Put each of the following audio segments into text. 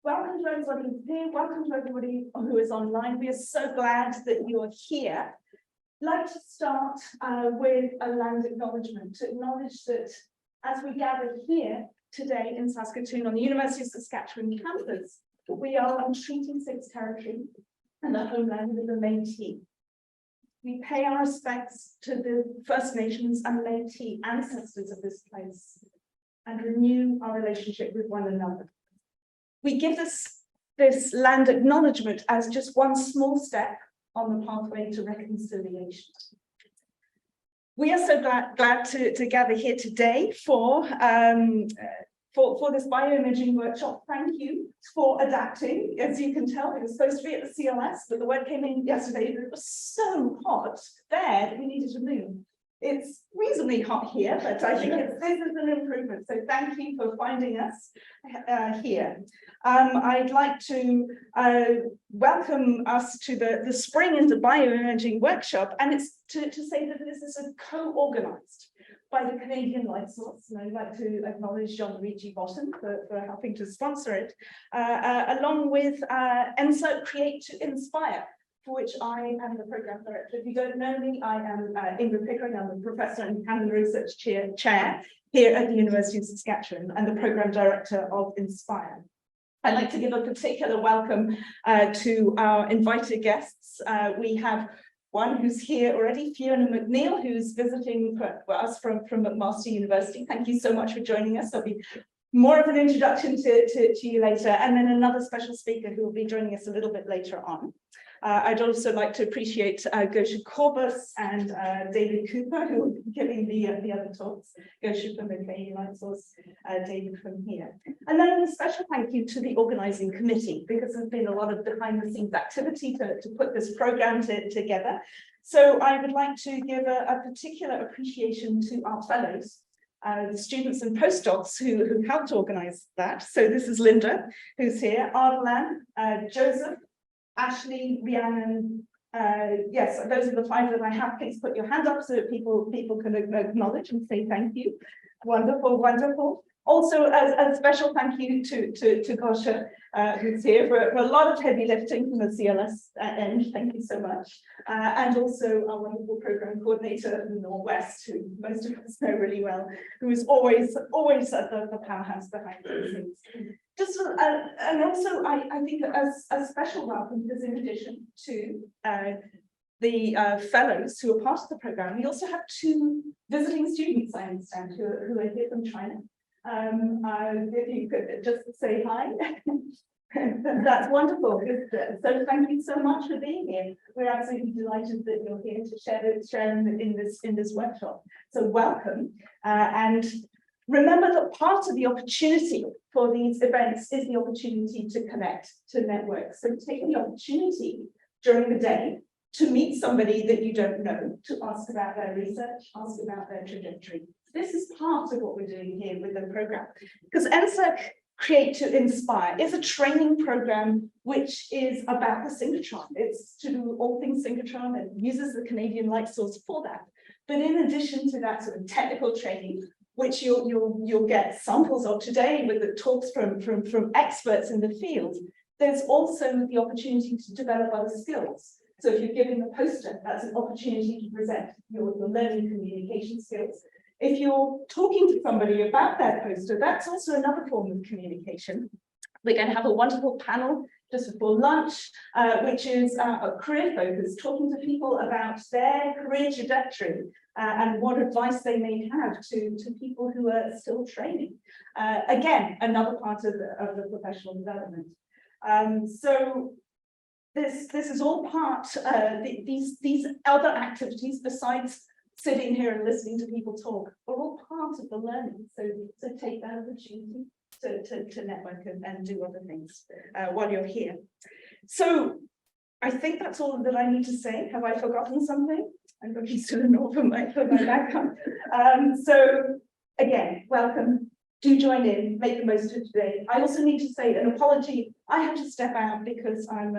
Welcome to everybody who's here. Welcome to everybody who is online. We are so glad that you are here. I'd like to start with a land acknowledgement to acknowledge that as we gather here today in Saskatoon on the University of Saskatchewan campus, we are on Treaty 6 territory and the homeland of the Métis. We pay our respects to the First Nations and Métis ancestors of this place and renew our relationship with one another. We give this land acknowledgement as just one small step on the pathway to reconciliation. We are so glad to gather here today for this bioimaging workshop. Thank you for adapting. As you can tell, it was supposed to be at the CLS, but the word came in yesterday that it was so hot there that we needed to move. It's reasonably hot here, but I think this is an improvement. So thank you for finding us here. I'd like to welcome us to the Spring into Bioimaging workshop, and it's to say that this is a co-organised by the Canadian Light Source, and I'd like to acknowledge Jean-Luigi Botton for helping to sponsor it, along with ENSA Create to Inspire, for which I am the program director. If you don't know me, I am Ingrid Pickering. I'm the professor and Canon Research Chair here at the University of Saskatchewan and the program director of Inspire. I'd like to give a particular welcome to our invited guests. We have one who's here already, Fiona McNeill, who's visiting for us from McMaster University. Thank you so much for joining us. There'll be more of an introduction to you later, and then another special speaker who will be joining us a little bit later on. I'd also like to appreciate Gosia Korbas and David Cooper, who will be giving the other talks. Gosia from the Canadian Light Source, David from here. And then a special thank you to the organising committee, because there's been a lot of behind the scenes activity to put this programme together. So I would like to give a particular appreciation to our fellows, the students and postdocs who helped organise that. So this is Linda, who's here, Ardalan, Joseph, Ashley, Rhiannon, yes, those are the five that I have. Please put your hand up so that people can acknowledge and say thank you. Wonderful, wonderful. Also, a special thank you to Gosia, who's here for a lot of heavy lifting from the CLS end. Thank you so much. And also our wonderful program coordinator in the Northwest, who most of us know really well, who is always at the powerhouse behind the scenes. Just and also, I think a special welcome, because in addition to the fellows who are part of the program, we also have two visiting students, I understand, who are here from China. If you could just say hi. That's wonderful. So thank you so much for being here. We're absolutely delighted that you're here to share in this workshop. So welcome, and remember that part of the opportunity for these events is the opportunity to connect, to network. So take the opportunity during the day to meet somebody that you don't know, to ask about their research, ask about their trajectory. This is part of what we're doing here with the program, because ENSA Create to Inspire is a training program which is about the synchrotron. It's to do all things synchrotron and uses the Canadian Light Source for that. But in addition to that sort of technical training, which you'll get samples of today with the talks from experts in the field, there's also the opportunity to develop other skills. So if you're giving a poster, that's an opportunity to present your learning communication skills. If you're talking to somebody about their poster, that's also another form of communication. We're going to have a wonderful panel just before lunch, which is a career focus, talking to people about their career trajectory and what advice they may have to people who are still training. Again, another part of the professional development. So this is all part, these other activities besides sitting here and listening to people talk are all part of the learning. So take that opportunity to network and do other things while you're here. So I think that's all that I need to say. Have I forgotten something? I'm looking to the north for my background. So again, welcome. do join in, make the most of it today. I also need to say an apology. I have to step out because I'm,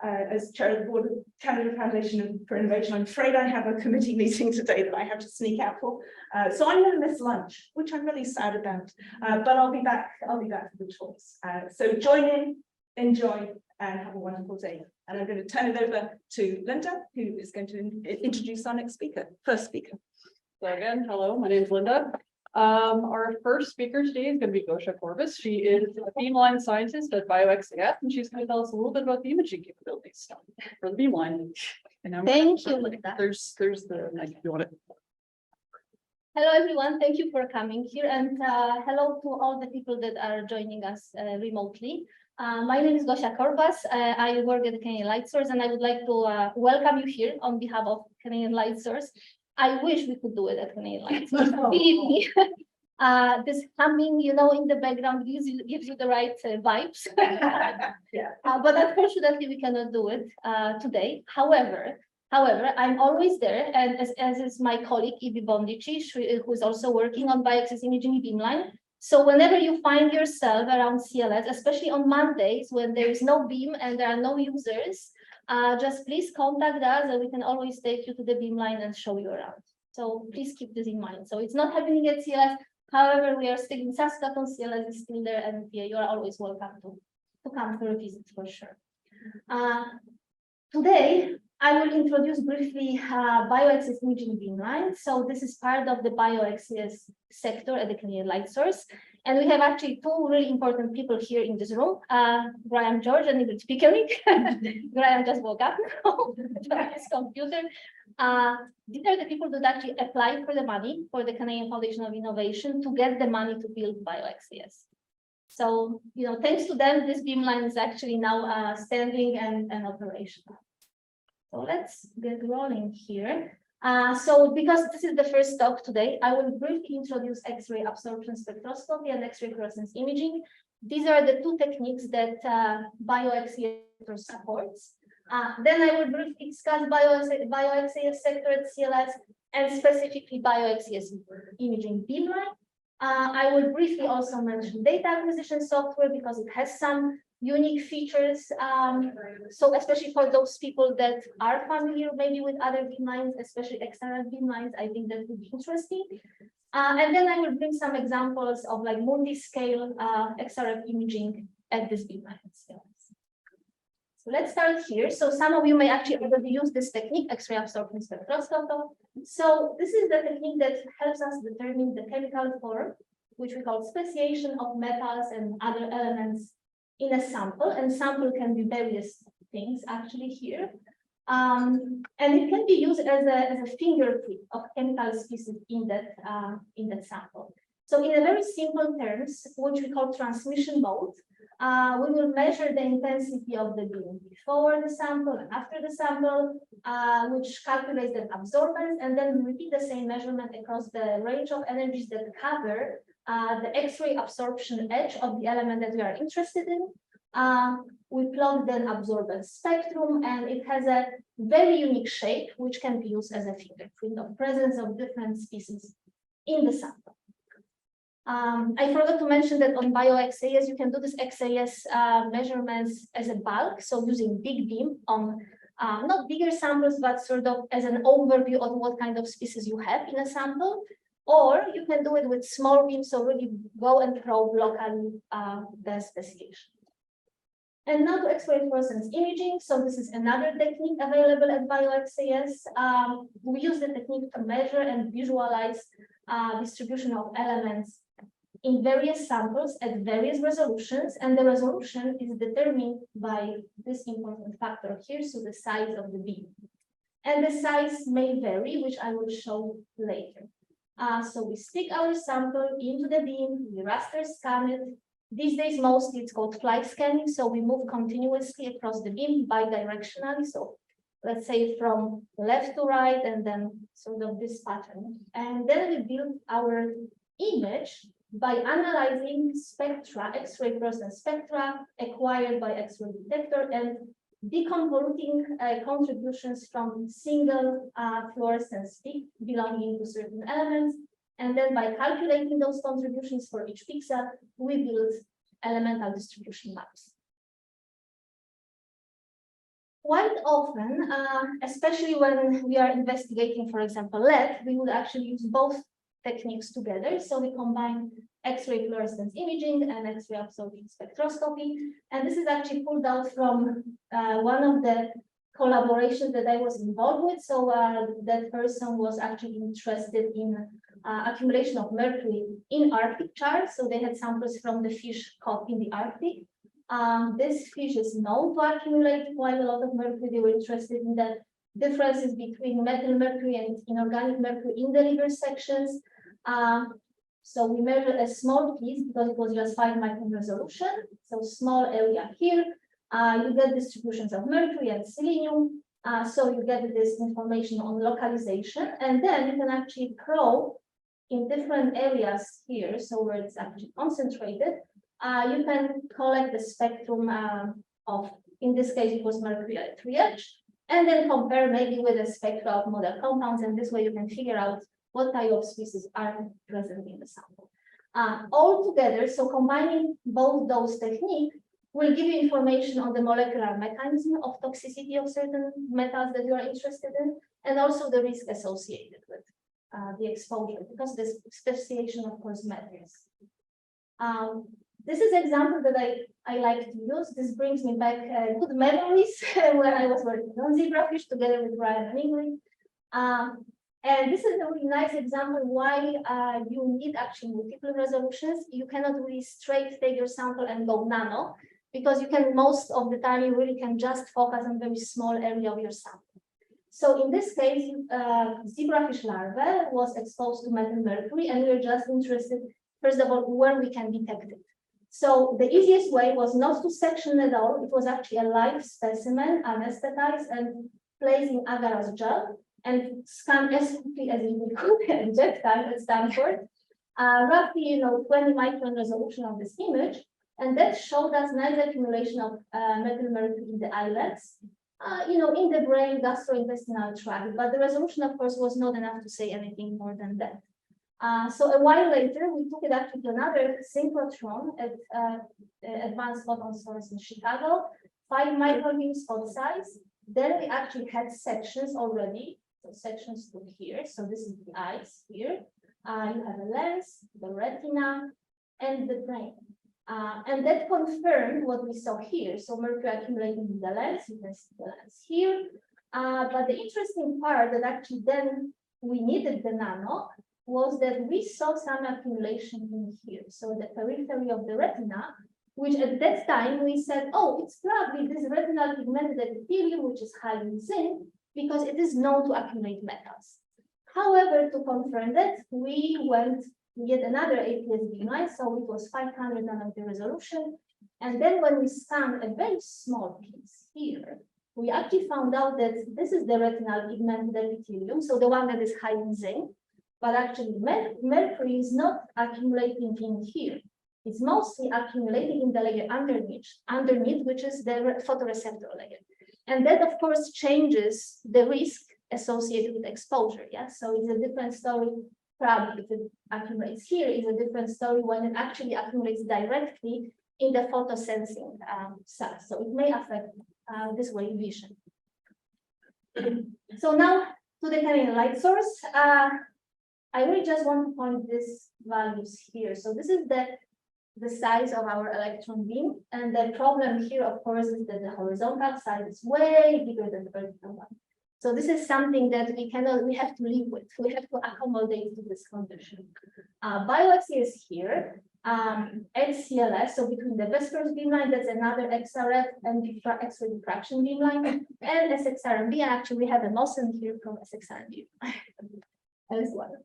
as chair of the board of Canada Foundation for Innovation, I'm afraid I have a committee meeting today that I have to sneak out for. So I'm going to miss lunch, which I'm really sad about. But I'll be back for the talks. So join in, enjoy, and have a wonderful day. And I'm going to turn it over to Linda, who is going to introduce our first speaker. So again, hello, my name is Linda. Our first speaker today is going to be Gosia Korbas. She is a beamline scientist at BioXAF, and she's going to tell us a little bit about the imaging capabilities for the beamline. Thank you, Linda. There's the mic if you want it. Hello, everyone. Thank you for coming here, and hello to all the people that are joining us remotely. My name is Gosia Korbas. I work at the Canadian Light Source, and I would like to welcome you here on behalf of Canadian Light Source. I wish we could do it at Canadian Light Source. Believe me, this humming, in the background gives you the right vibes. Yeah. But unfortunately, we cannot do it today. However, I'm always there, and as is my colleague Ibi Bondici, who is also working on BioX's imaging beamline. So whenever you find yourself around CLS, especially on Mondays when there is no beam and there are no users, just please contact us, and we can always take you to the beamline and show you around. So please keep this in mind. So it's not happening at CLS. However, we are still in Saskatoon. CLS is still there, and yeah, you are always welcome to come for a visit for sure. Today, I will introduce briefly BioX's imaging beamline. So this is part of the BioXCS sector at the Canadian Light Source. And we have actually two really important people here in this room, Graham George and Ingrid Pickering. Graham just woke up from his computer. These are the people that actually applied for the money for the Canadian Foundation of Innovation to get the money to build BioXCS. So, thanks to them, this beamline is actually now standing and operational. So let's get rolling here. So because this is the first talk today, I will briefly introduce X-ray absorption spectroscopy and X-ray fluorescence imaging. These are the two techniques that BioXCS supports. Then I will briefly discuss BioXCS sector at CLS and specifically BioXCS imaging beamline. I will briefly also mention data acquisition software because it has some unique features. So especially for those people that are familiar maybe with other beamlines, especially external beamlines, I think that would be interesting. And then I will bring some examples of like multi-scale XRF imaging at this beamline scale. So let's start here. So some of you may actually already use this technique, X-ray absorption spectroscopy. So this is the technique that helps us determine the chemical form, which we call speciation of metals and other elements in a sample, and sample can be various things actually here. And it can be used as a fingerprint of chemical species in that sample. So in a very simple terms, which we call transmission mode, we will measure the intensity of the beam before the sample and after the sample, which calculates the absorbance, and then we repeat the same measurement across the range of energies that cover the X-ray absorption edge of the element that we are interested in. We plot then absorbance spectrum, and it has a very unique shape, which can be used as a fingerprint of presence of different species in the sample. I forgot to mention that on BioXAS, you can do this XAS measurements as a bulk, so using big beam on not bigger samples, but sort of as an overview of what kind of species you have in a sample. Or you can do it with small beams, so really go and probe locally the speciation. And now to X-ray fluorescence imaging. So this is another technique available at BioXAS. We use the technique to measure and visualize distribution of elements in various samples at various resolutions, and the resolution is determined by this important factor here, so the size of the beam. And the size may vary, which I will show later. So we stick our sample into the beam, we raster scan it. These days, mostly it's called flight scanning. So we move continuously across the beam bidirectionally. So let's say from left to right, and then sort of this pattern. And then we build our image by analyzing spectra, X-ray fluorescence spectra acquired by X-ray detector, and deconvoluting contributions from single fluorescence peak belonging to certain elements And then by calculating those contributions for each pixel, we build elemental distribution maps. Quite often, especially when we are investigating, for example, lead, we would actually use both techniques together. So we combine X-ray fluorescence imaging and X-ray absorption spectroscopy. And this is actually pulled out from one of the collaborations that I was involved with. So that person was actually interested in accumulation of mercury in Arctic charts. So they had samples from the fish caught in the Arctic. This fish is known to accumulate quite a lot of mercury. They were interested in the differences between methyl mercury and inorganic mercury in the river sections. So we measured a small piece because it was just 5 micron resolution. So small area here. You get distributions of mercury and selenium. So you get this information on localization. And then you can actually probe in different areas here. So where it's actually concentrated. You can collect the spectrum of, in this case, it was mercury at 3H, and then compare maybe with a spectra of model compounds, and this way you can figure out what type of species are present in the sample. All together, so combining both those techniques will give you information on the molecular mechanism of toxicity of certain metals that you are interested in, and also the risk associated with the exposure, because this specification, of course, matters. This is an example that I like to use. This brings me back good memories when I was working on zebrafish together with Brian and Ingrid. And this is a really nice example why you need actually multiple resolutions. You cannot really straight take your sample and go nano, because you can, most of the time, you really can just focus on very small area of your sample. So in this case, zebrafish larvae was exposed to methyl mercury, and we were just interested, first of all, where we can detect it. So the easiest way was not to section at all. It was actually a live specimen, anesthetized and placed in agar-agar gel and scanned as quickly as we could at jet time at Stanford. Roughly, 20 micron resolution of this image, and that showed us nice accumulation of methyl mercury in the islets, in the brain, gastrointestinal tract. But the resolution, of course, was not enough to say anything more than that. So a while later, we took it actually to another synchrotron at Advanced Photon Source in Chicago, 5 microbeam spot size. Then we actually had sections already. So sections to here. So this is the eyes here. You have a lens, the retina, and the brain. And that confirmed what we saw here. So mercury accumulating in the lens. You can see the lens here. But the interesting part that actually then we needed the nano was that we saw some accumulation in here. So the periphery of the retina, which at that time we said, oh, it's probably this retinal pigmented epithelium, which is high in zinc, because it is known to accumulate metals. However, to confirm that, we went yet another APS beam, so it was 500 nanometer resolution. And then when we scanned a very small piece here, we actually found out that this is the retinal pigmented epithelium, so the one that is high in zinc. But actually, mercury is not accumulating in here. It's mostly accumulating in the layer underneath, which is the photoreceptor layer. And that, of course, changes the risk associated with exposure. Yeah, so it's a different story. Probably if it accumulates here, is a different story when it actually accumulates directly in the photosensing cells. So it may affect this way vision. So now to the Canadian light source. I really just want to point these values here. So this is the size of our electron beam. And the problem here, of course, is that the horizontal side is way bigger than the vertical one. So this is something that we have to live with. We have to accommodate to this condition. BioX is here. XCLS, so between the Vespers beamline, that's another XRF and X-ray diffraction beamline, and SXRMB. And actually, we have a MOSIN here from SXRMB as well.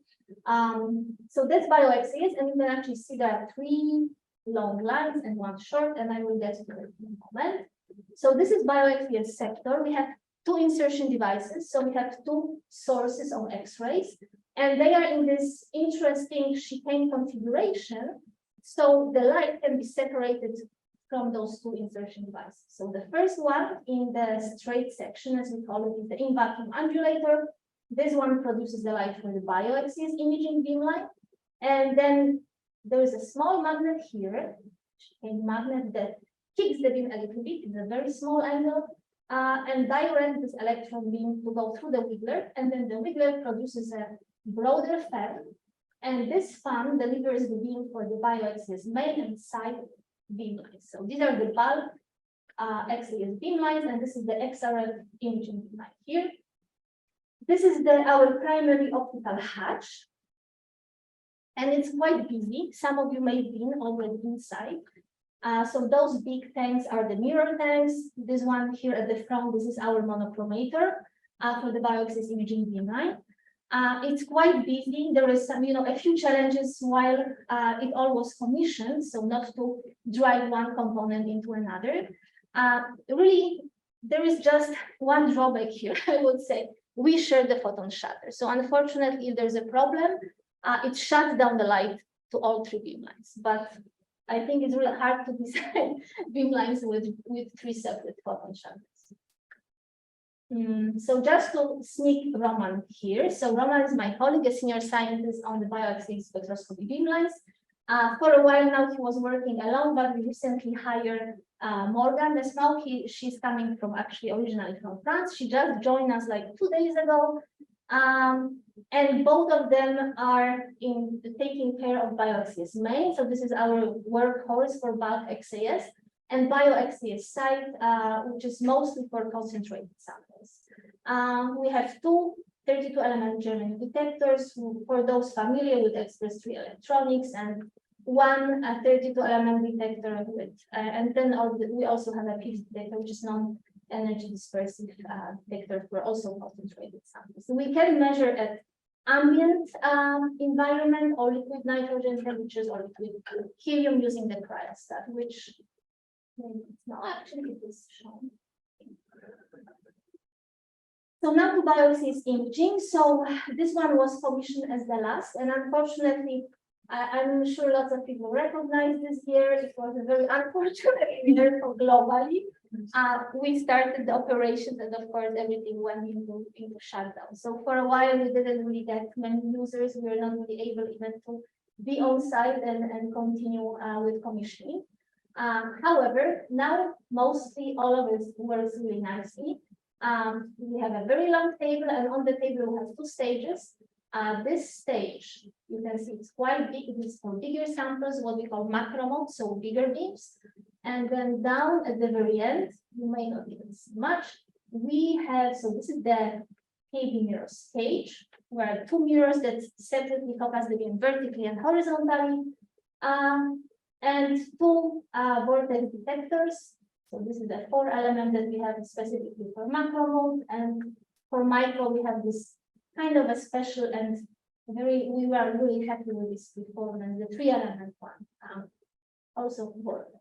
So that's BioXCS, and you can actually see there are 3 long lines and 1 short, and I will get to it in a moment. So this is BioXCS sector. We have 2 insertion devices, so we have 2 sources of X-rays, and they are in this interesting chicane configuration. So the light can be separated from those 2 insertion devices. So the first one in the straight section, as we call it, is the in-vacuum undulator. This one produces the light for the BioXCS imaging beamline. And then there is a small magnet here, a magnet that kicks the beam a little bit. It's a very small angle. And directs this electron beam to go through the wiggler, and then the wiggler produces a broader fan, and this fan delivers the beam for the bioaxial main and side beam lines. So these are the bulk XAS beam lines, and this is the XRF imaging beam line here. This is our primary optical hatch, and it's quite busy. Some of you may have been already inside. So those big tanks are the mirror tanks. This one here at the front, this is our monochromator for the bioaxial imaging beam line. It's quite busy. There is some, a few challenges while it all was commissioned, so not to drive one component into another. Really, there is just one drawback here, I would say. We share the photon shutter. So unfortunately, if there's a problem, it shuts down the light to all three beam lines. But I think it's really hard to design beam lines with three separate photon shutters. So just to sneak Roman here. So Roman is my colleague, a senior scientist on the bioaxial spectroscopy beam lines. For a while now, he was working alone, but we recently hired Morgan as well. She's coming from originally from France. She just joined us like 2 days ago. And both of them are in taking care of bioaxial main. So this is our workhorse for bulk XAS, and bioaxial site, which is mostly for concentrated samples. We have two 32-element German detectors for those familiar with express 3 electronics, and one 32-element detector with, and then we also have a PIX detector, which is non-energy dispersive detector for also concentrated samples. So we can measure at ambient environment or liquid nitrogen temperatures or liquid helium using the cryostat, which no, actually it is shown. So now to bioaxial imaging. So this one was commissioned as the last, and unfortunately, I'm sure lots of people recognize this year. It was a very unfortunate year for globally. We started the operations, and of course, everything went into shutdown. So for a while, we didn't really get many users. We were not really able even to be on site and continue with commissioning. However, now mostly all of it works really nicely. We have a very long table, and on the table we have two stages. This stage, you can see it's quite big. It is for bigger samples, what we call macro mode, so bigger beams. And then down at the very end, you may not even see much. We have, so this is the KB mirror stage, where two mirrors that separately focus the beam vertically and horizontally. And two vortex detectors. So this is the 4-element that we have specifically for macro mode, and for micro we have this kind of a special and we were really happy with this performance, the 3-element one, also vortex.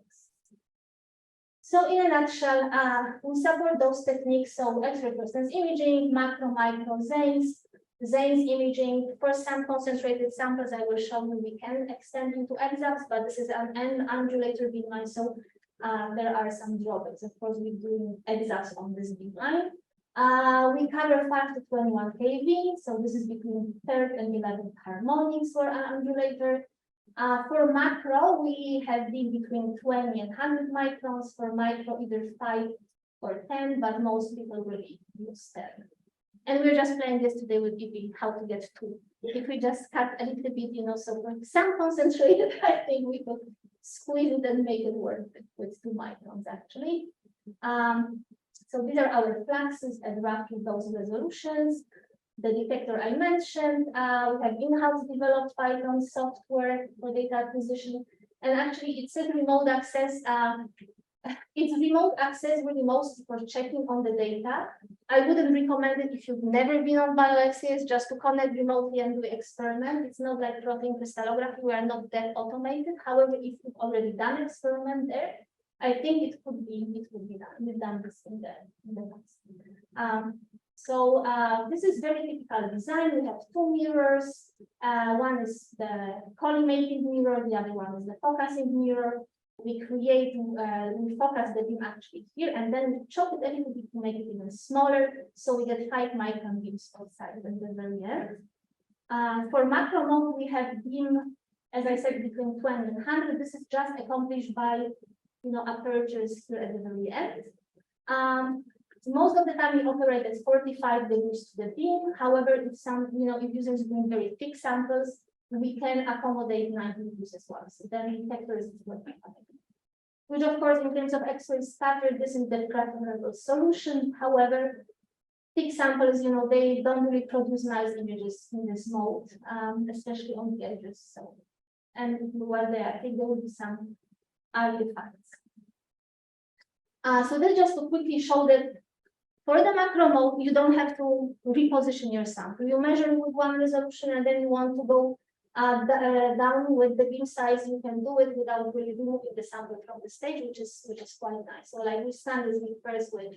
So in a nutshell, we support those techniques. So X-ray fluorescence imaging, macro, micro, Zane's imaging. For some concentrated samples, I will show you we can extend into EXACs, but this is an undulator beam line, so there are some drawbacks. Of course, we're doing EXACs on this beam line. We cover 5 to 21 kV, so this is between 3rd and 11th harmonics for an undulator. For macro, we have been between 20 and 100 microns. For micro, either 5 or 10, but most people really use 10. And we're just playing this today with EV, how to get 2. If we just cut a little bit, so for some concentrated, I think we could squeeze it and make it work with 2 microns actually. So these are our fluxes at roughly those resolutions. The detector I mentioned, we have in-house developed Python software for data acquisition, and actually it says remote access. It's remote access really mostly for checking on the data. I wouldn't recommend it if you've never been on bioaxial, just to connect remotely and do experiment. It's not like protein crystallography, we are not that automated. However, if you've already done experiment there, I think it could be done. We've done this in the past. So this is very typical design. We have 2 mirrors. One is the collimating mirror, the other one is the focusing mirror. We focus the beam actually here, and then we chop it a little bit to make it even smaller. So we get 5 micron beams outside at the very end. For macro mode, we have been, as I said, between 20 and 100. This is just accomplished by, apertures here at the very end. Most of the time we operate at 45 degrees to the beam. However, if if users doing very thick samples, we can accommodate 90 degrees as well. So then the detector is 25. Which of course, in terms of X-ray scatter, this is the preferable solution. However, thick samples, they don't really produce nice images in this mode, especially on the edges. So, and while there, I think there will be some artifacts. So that's just to quickly show that for the macro mode, you don't have to reposition your sample. You measure with one resolution, and then you want to go down with the beam size. You can do it without really removing the sample from the stage, which is quite nice. So like we start this first with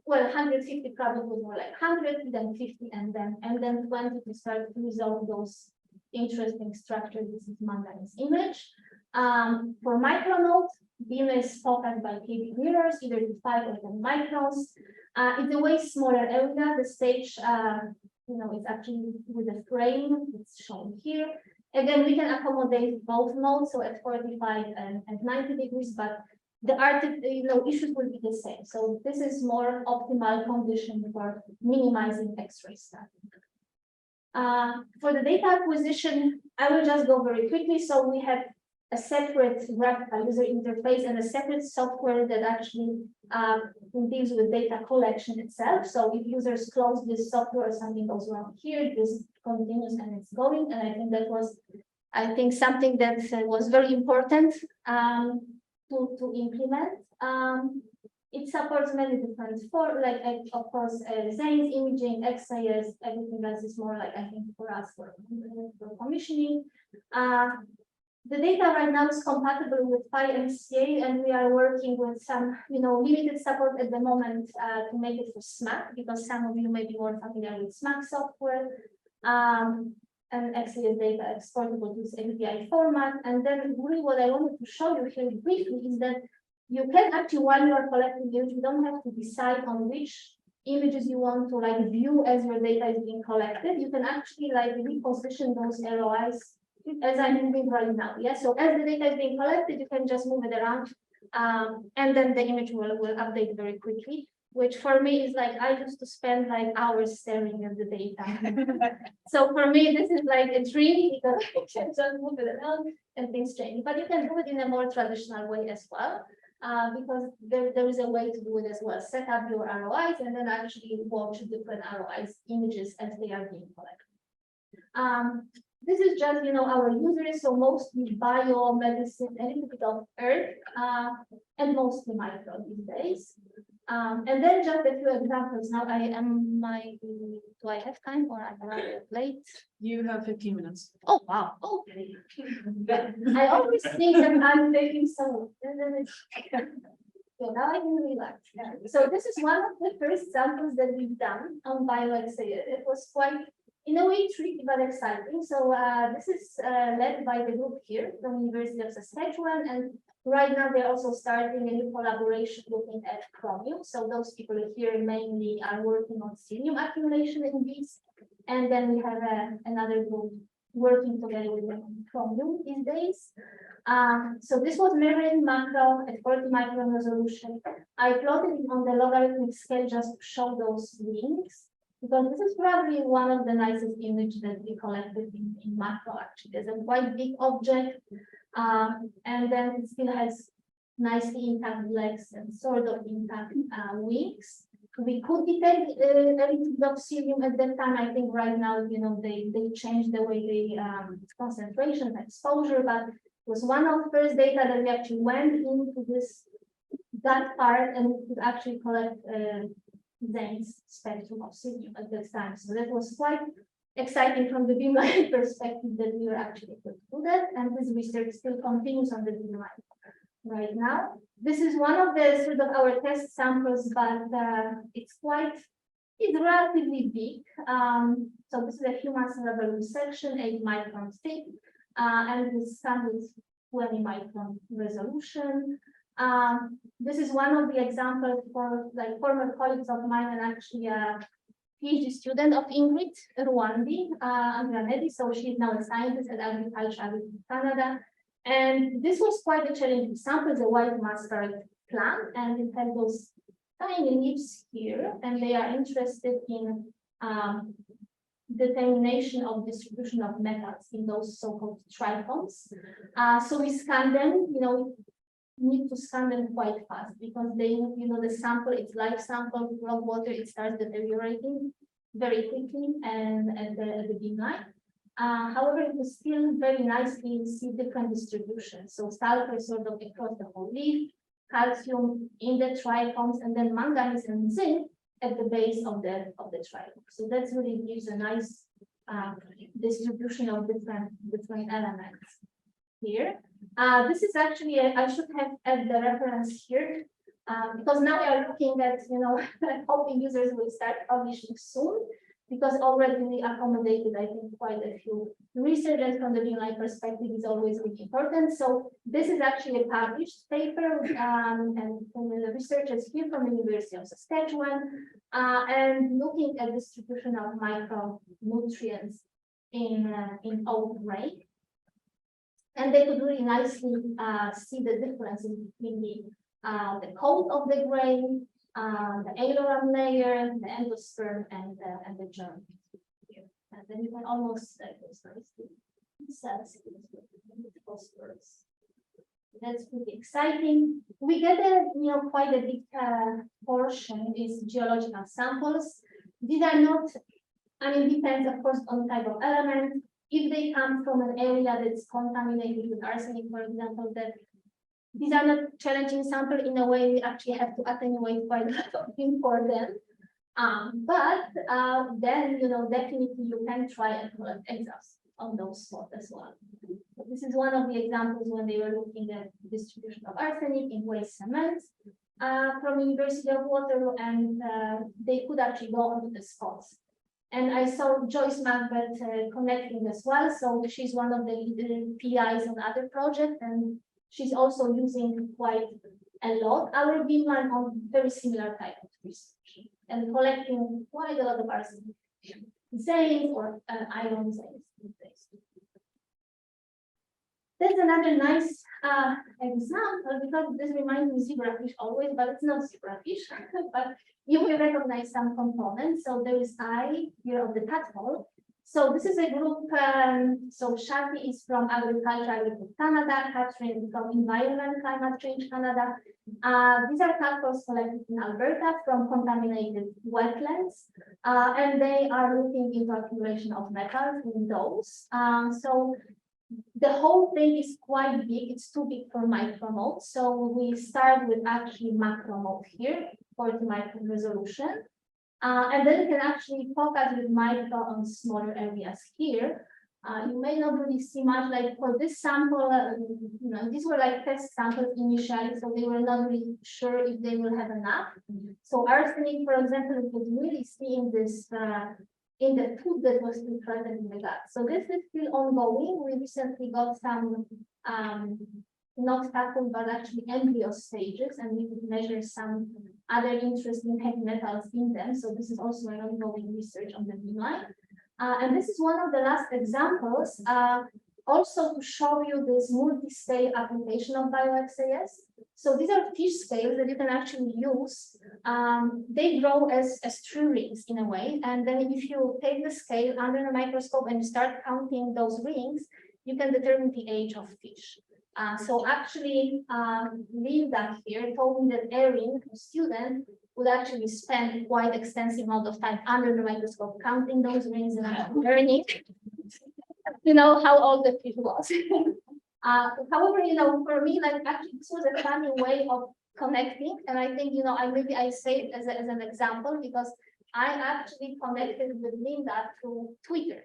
150 probably more like 100, then 50, and then 20 to start to resolve those interesting structures. This is Manganese image. For micro mode, beam is focused by KB mirrors, either to 5 or 10 microns. It's a way smaller area. The stage, it's actually with a frame. It's shown here. Again, we can accommodate both modes, so at 45 and 90 degrees, but the issues will be the same. So this is more optimal condition for minimizing X-ray scattering. For the data acquisition, I will just go very quickly. So we have a separate graphical user interface and a separate software that actually deals with data collection itself. So if users close this software or something goes wrong here, this continues and it's going. And I think that was, something that was very important to implement. It supports many different of course, Zane's imaging, XIS, everything else is more like, I think, for us for commissioning. The data right now is compatible with PyMCA, and we are working with some, limited support at the moment to make it for SMAC, because some of you may be more familiar with SMAC software. And XIS data exportable to this API format. And then really what I wanted to show you here briefly is that you can actually, while you are collecting images, you don't have to decide on which images you want to view as your data is being collected. You can actually reposition those ROIs as I'm moving right now. Yeah, so as the data is being collected, you can just move it around, and then the image will update very quickly. Which for me is I used to spend hours staring at the data. So for me, this is like a dream because I can just move it around and things change. But you can do it in a more traditional way as well, because there is a way to do it as well. Set up your ROIs and then actually watch different ROIs images as they are being collected. This is just, our users, so mostly biomedicine, a little bit of earth, and mostly micro these days. And then just a few examples. Now do I have time or I'm rather late? You have 15 minutes. Oh, wow. Okay. I always think that I'm taking some, and then it's, so now I can relax. So this is one of the first samples that we've done on BioXA. It was quite, in a way, tricky but exciting. So this is led by the group here from University of Saskatchewan, and right now they're also starting a new collaboration looking at chromium. So those people here mainly are working on selenium accumulation in these, and then we have another group working together with them on chromium these days. So this was measuring macro at 40 micron resolution. I plotted it on the logarithmic scale just to show those links, because this is probably one of the nicest images that we collected in macro. Actually, there's a quite big object, and then it still has nicely intact legs and sort of intact wings. We could detect a little bit of cerium at that time. I think right now, they changed the way they concentration and exposure, but it was one of the first data that we actually went into that part and we could actually collect Zane's spectrum of cerium at that time. So that was quite exciting from the beamline perspective that we were actually able to do that. And this research still continues on the beamline right now. This is one of the sort of our test samples, but it's relatively big. So this is a human cerebellum section, 8 micron thick, and this sample is 20 micron resolution. This is one of the examples for former colleagues of mine, and actually PhD student of Ingrid Rwandi Andranetti. So she's now a scientist at Agriculture Canada. And this was quite a challenging sample, it's a white mustard plant, and it has those tiny leaves here, and they are interested in determination of distribution of metals in those so-called trichomes. So we scan them, need to scan them quite fast because they, the sample, it's live sample, groundwater, it starts deteriorating very quickly and at the beamline. However, it was still very nicely see different distributions. So sulfur sort of across the whole leaf, calcium in the trichomes, and then manganese and zinc at the base of the trichome. So that really gives a nice distribution of different elements here. This is actually, I should have added the reference here, because now we are looking at, hoping users will start publishing soon, because already we accommodated, I think, quite a few researchers from the beamline perspective is always really important. So this is actually a published paper, and from the researchers here from the University of Saskatchewan, and looking at distribution of micronutrients in oat grain. And they could really nicely see the difference in between the coat of the grain, the aileron layer, the endosperm, and the germ. And then you can almost that's pretty exciting. We get quite a big portion is geological samples. These are not, depends of course on type of element. If they come from an area that's contaminated with arsenic, for example, that these are not challenging sample in a way we actually have to attenuate quite a lot of things for them. But then, definitely you can try and collect exhausts on those spots as well. So this is one of the examples when they were looking at the distribution of arsenic in waste cement from University of Waterloo, and they could actually go onto the spots. And I saw Joyce Macbeth connecting as well. So she's one of the PIs on other projects, and she's also using quite a lot our beamline on very similar type of research and collecting quite a lot of arsenic, zinc or iron zinc. There's another nice example, because this reminds me of zebrafish always, but it's not zebrafish, but you will recognize some components. So there is I here of the tadpole. So this is a group, so Shati is from Agriculture Canada, Catherine from Environment Climate Change Canada. These are tadpoles collected in Alberta from contaminated wetlands, and they are looking into accumulation of metals in those. So the whole thing is quite big, it's too big for micro mode. So we start with actually macro mode here, 40 micron resolution. And then you can actually focus with micro on smaller areas here. You may not really see much, like for this sample, these were like test samples initially, so they were not really sure if they will have enough. So arsenic, for example, you could really see in this, in the food that was still present in the gut. So this is still ongoing. We recently got some, not tadpole, but actually embryo stages, and we could measure some other interesting heavy metals in them. So this is also an ongoing research on the beamline. And this is one of the last examples, also to show you this multi-scale application of BioXAS. So these are fish scales that you can actually use. They grow as true rings in a way. And then if you take the scale under the microscope and you start counting those rings, you can determine the age of fish. So actually, Linda here told me that Erin, a student, would actually spend quite extensive amount of time under the microscope counting those rings and learning, how old the fish was. However, for me, like actually this was a funny way of connecting, and I think I say it as an example because I actually connected with Linda through Twitter.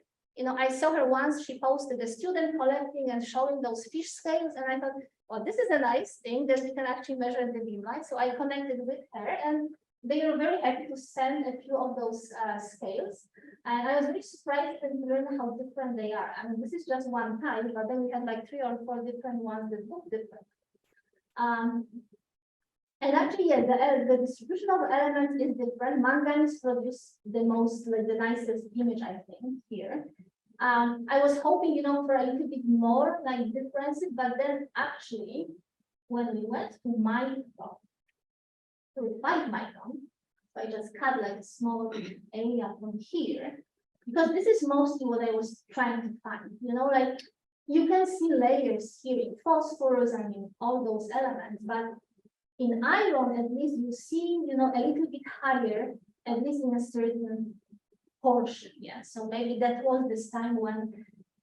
I saw her once, she posted a student collecting and showing those fish scales, and I thought, well, this is a nice thing that we can actually measure in the beamline. So I connected with her, and they were very happy to send a few of those scales. And I was really surprised to learn how different they are. I mean, this is just one type, but then we had like 3 or 4 different ones that look different. And actually, yeah, the distribution of elements is different. Manganese produce the most, like the nicest image, I think, here. I was hoping, for a little bit more like differences, but then actually, when we went to micron, to 5 micron, so I just cut like a small area from here, because this is mostly what I was trying to find, like you can see layers here in phosphorus and in all those elements, but in iron, at least you see, a little bit higher, at least in a certain portion. Yeah. So maybe that was this time when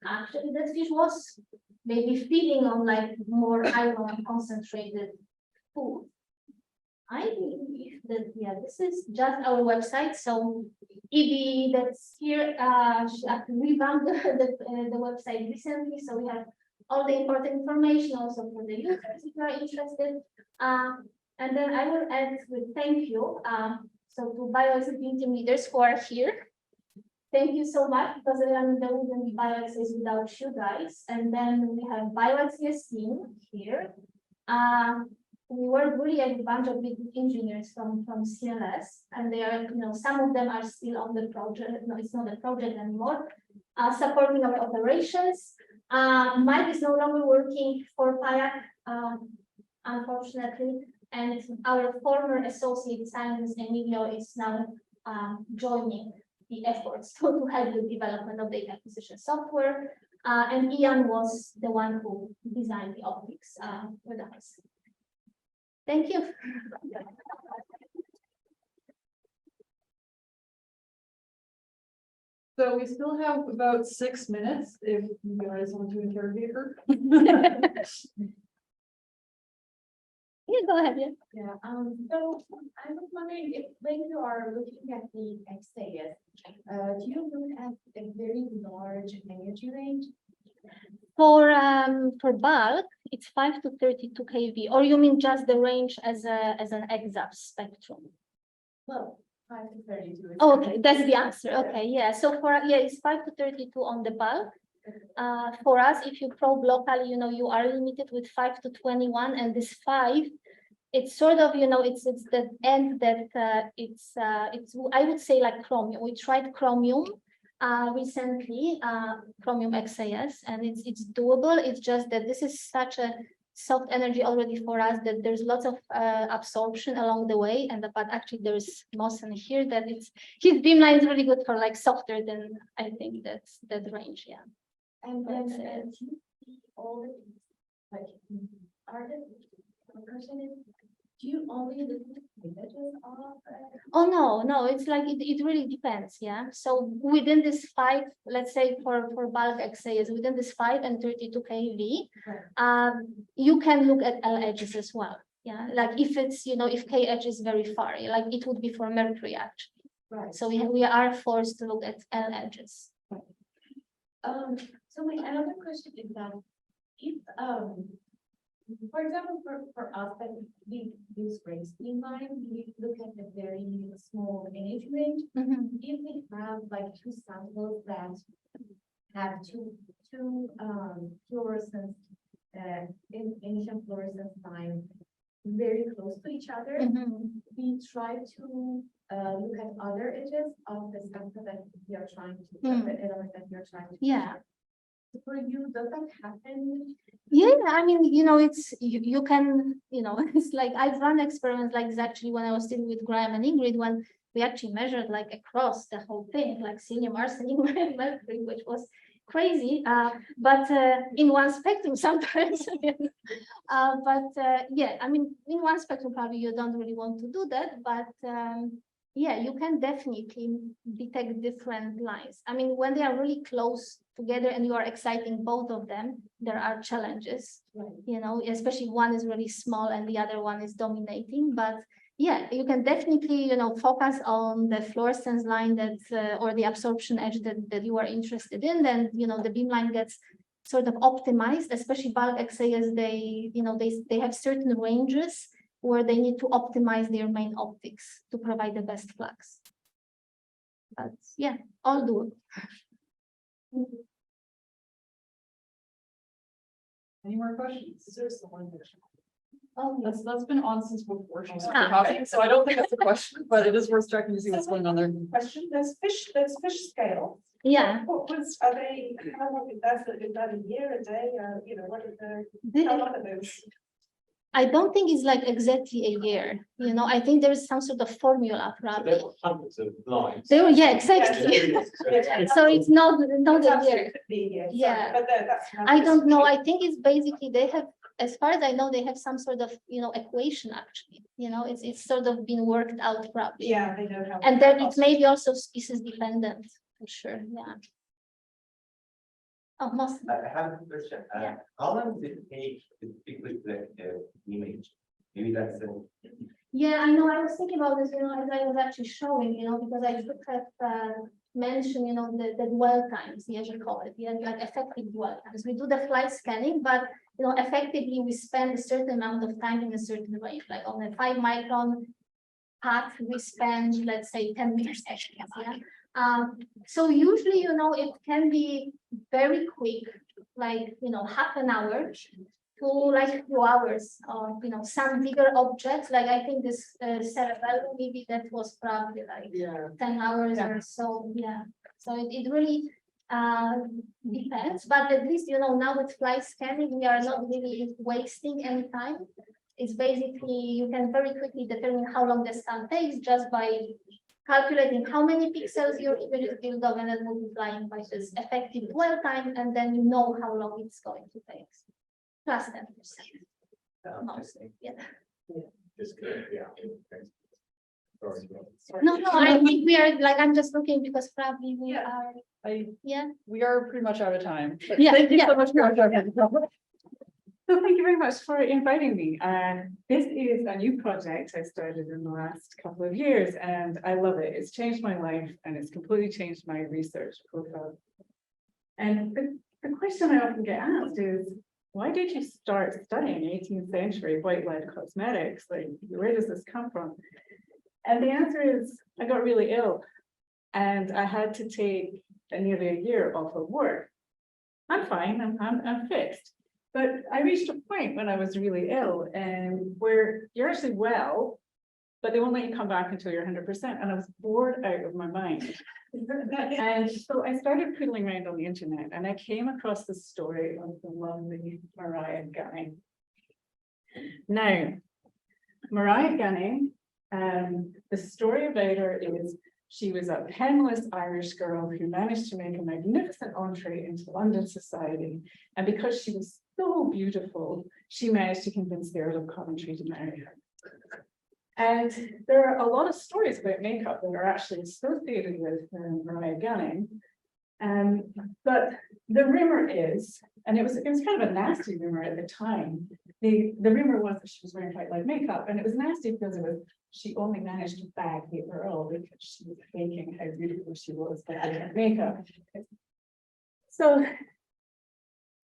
actually that fish was maybe feeding on like more iron concentrated food. I believe that, yeah, this is just our website. So Evie that's here, she revamped the website recently. So we have all the important information also for the users if you are interested. And then I will end with thank you. So to bioaccess team leaders who are here. Thank you so much, because there wouldn't be bioaccess without you guys. And then we have bioaccess team here. We work really with a bunch of big engineers from CLS, and they are, some of them are still on the project. No, it's not a project anymore. Supporting our operations. Mike is no longer working for PIAC, unfortunately, and our former associate scientist Emilio is now joining the efforts to help the development of data acquisition software. And Ian was the one who designed the optics with us. Thank you. So we still have about 6 minutes if you guys want to interrogate her. Yeah, go ahead. Yeah. Yeah, so I was wondering if when you are looking at the XAS, do you look at a very large energy range? For bulk, it's 5 to 32 kV, or you mean just the range as an EXAP spectrum? Well, 5 to 32. Oh, okay, that's the answer. Okay, yeah. So it's 5 to 32 on the bulk. For us, if you probe locally, you are limited with 5 to 21, and this 5, it's sort of, it's the end that it's I would say like chromium. We tried chromium recently, chromium XAS, and it's doable. It's just that this is such a soft energy already for us that there's lots of absorption along the way, but actually there's Mosen here that his beamline is really good for like softer than I think that's that range. Yeah. And then do you see all the like are the question is, do you only look at images of Oh no, it's like it really depends. Yeah. So within this 5, let's say for bulk XAs, within this 5 and 32 kV, you can look at L edges as well. Yeah. Like if it's, if K edge is very far, like it would be for mercury actually. right? So we are forced to look at L edges. So wait, another question is that if for example, for us that we use race beamline, we look at a very small energy range. If we have like 2 samples that have two fluorescence initial fluorescence time very close to each other, we try to look at other edges of the sample that we are trying to the element that we are trying to capture. For you, does that happen? Yeah, I mean, it's you can, it's like I've run experiments like this actually when I was still with Graham and Ingrid, when we actually measured like across the whole thing, like selenium, arsenic, mercury, which was crazy. But in one spectrum sometimes. Yeah, I mean, in one spectrum probably you don't really want to do that, but yeah, you can definitely detect different lines. I mean, when they are really close together and you are exciting both of them, there are challenges, right. Especially one is really small and the other one is dominating. But yeah, you can definitely, focus on the fluorescence line that, or the absorption edge that you are interested in. Then, the beamline gets sort of optimized, especially bulk XAs, they have certain ranges where they need to optimize their main optics to provide the best flux. But yeah, all doable. Any more questions? There's the one question. Oh, That's been on since before she started Ah. talking, so I don't think that's a question, but it is worth checking to see what's going on there. Question, there's fish scale. yeah. What was, are they, how long is that a year, a day, you know, what are the, The- how long are those? I don't think it's like exactly a year, you know, I think there is some sort of formula probably. There were hundreds of lines. There, yeah, exactly. So it's not a year. Yeah. But that's. I don't know. I think it's basically they have, as far as I know, they have some sort of, you know, equation actually. You know, it's sort of been worked out probably. Yeah, they know how. And then it may be also species dependent, for sure. Yeah. Oh, most. I have a question. Yeah. How long does it take to quickly collect the image? Maybe that's a. Yeah, I know. I was thinking about this, you know, as I was actually showing, you know, because I should have mentioned, you know, the dwell times, as you call it, yeah, like effective dwell times. We do the flight scanning, but you know, effectively we spend a certain amount of time in a certain range, like on a 5 micron path, we spend, let's say, 10 meters. Yeah. So usually, you know, it can be very quick, like, you know, half an hour to like 2 hours of, you know, some bigger objects, like I think this cerebellum, maybe that was probably like 10 hours or so, yeah. So it really depends, but at least, you know, now with flight scanning, we are not really wasting any time. It's basically, you can very quickly determine how long the scan takes just by calculating how many pixels your image is built of and then multiplying by this effective dwell time, and then you know how long it's going to take. Plus 10%. Mostly, yeah. Just good, yeah. Sorry. No, I think we are, like, I'm just looking because probably we Yeah. are, yeah. We are pretty much out of time. but Yeah, Thank you yeah. so much for your time. So thank you very much for inviting me. And this is a new project I started in the last couple of years, and I love it. It's changed my life and it's completely changed my research profile. And the question I often get asked is, why did you start studying 18th century white lead cosmetics? Like, where does this come from? And the answer is, I got really ill and I had to take nearly a year off of work. I'm fine, I'm fixed. But I reached a point when I was really ill and where you're actually well, but they won't let you come back until you're 100%. And I was bored out of my mind. And so I started poodling around on the internet and I came across the story of the lovely Mariah Gunning. Now, Mariah Gunning, the story about her is she was a penniless Irish girl who managed to make a magnificent entree into London society. And because she was so beautiful, she managed to convince the Earl of Coventry to marry her. And there are a lot of stories about makeup that are actually associated with Mariah Gunning. But the rumor is, and it was kind of a nasty rumor at the time. The rumor was that she was wearing white lead makeup, and it was nasty because she only managed to bag the Earl because she was faking how beautiful she was by her makeup. So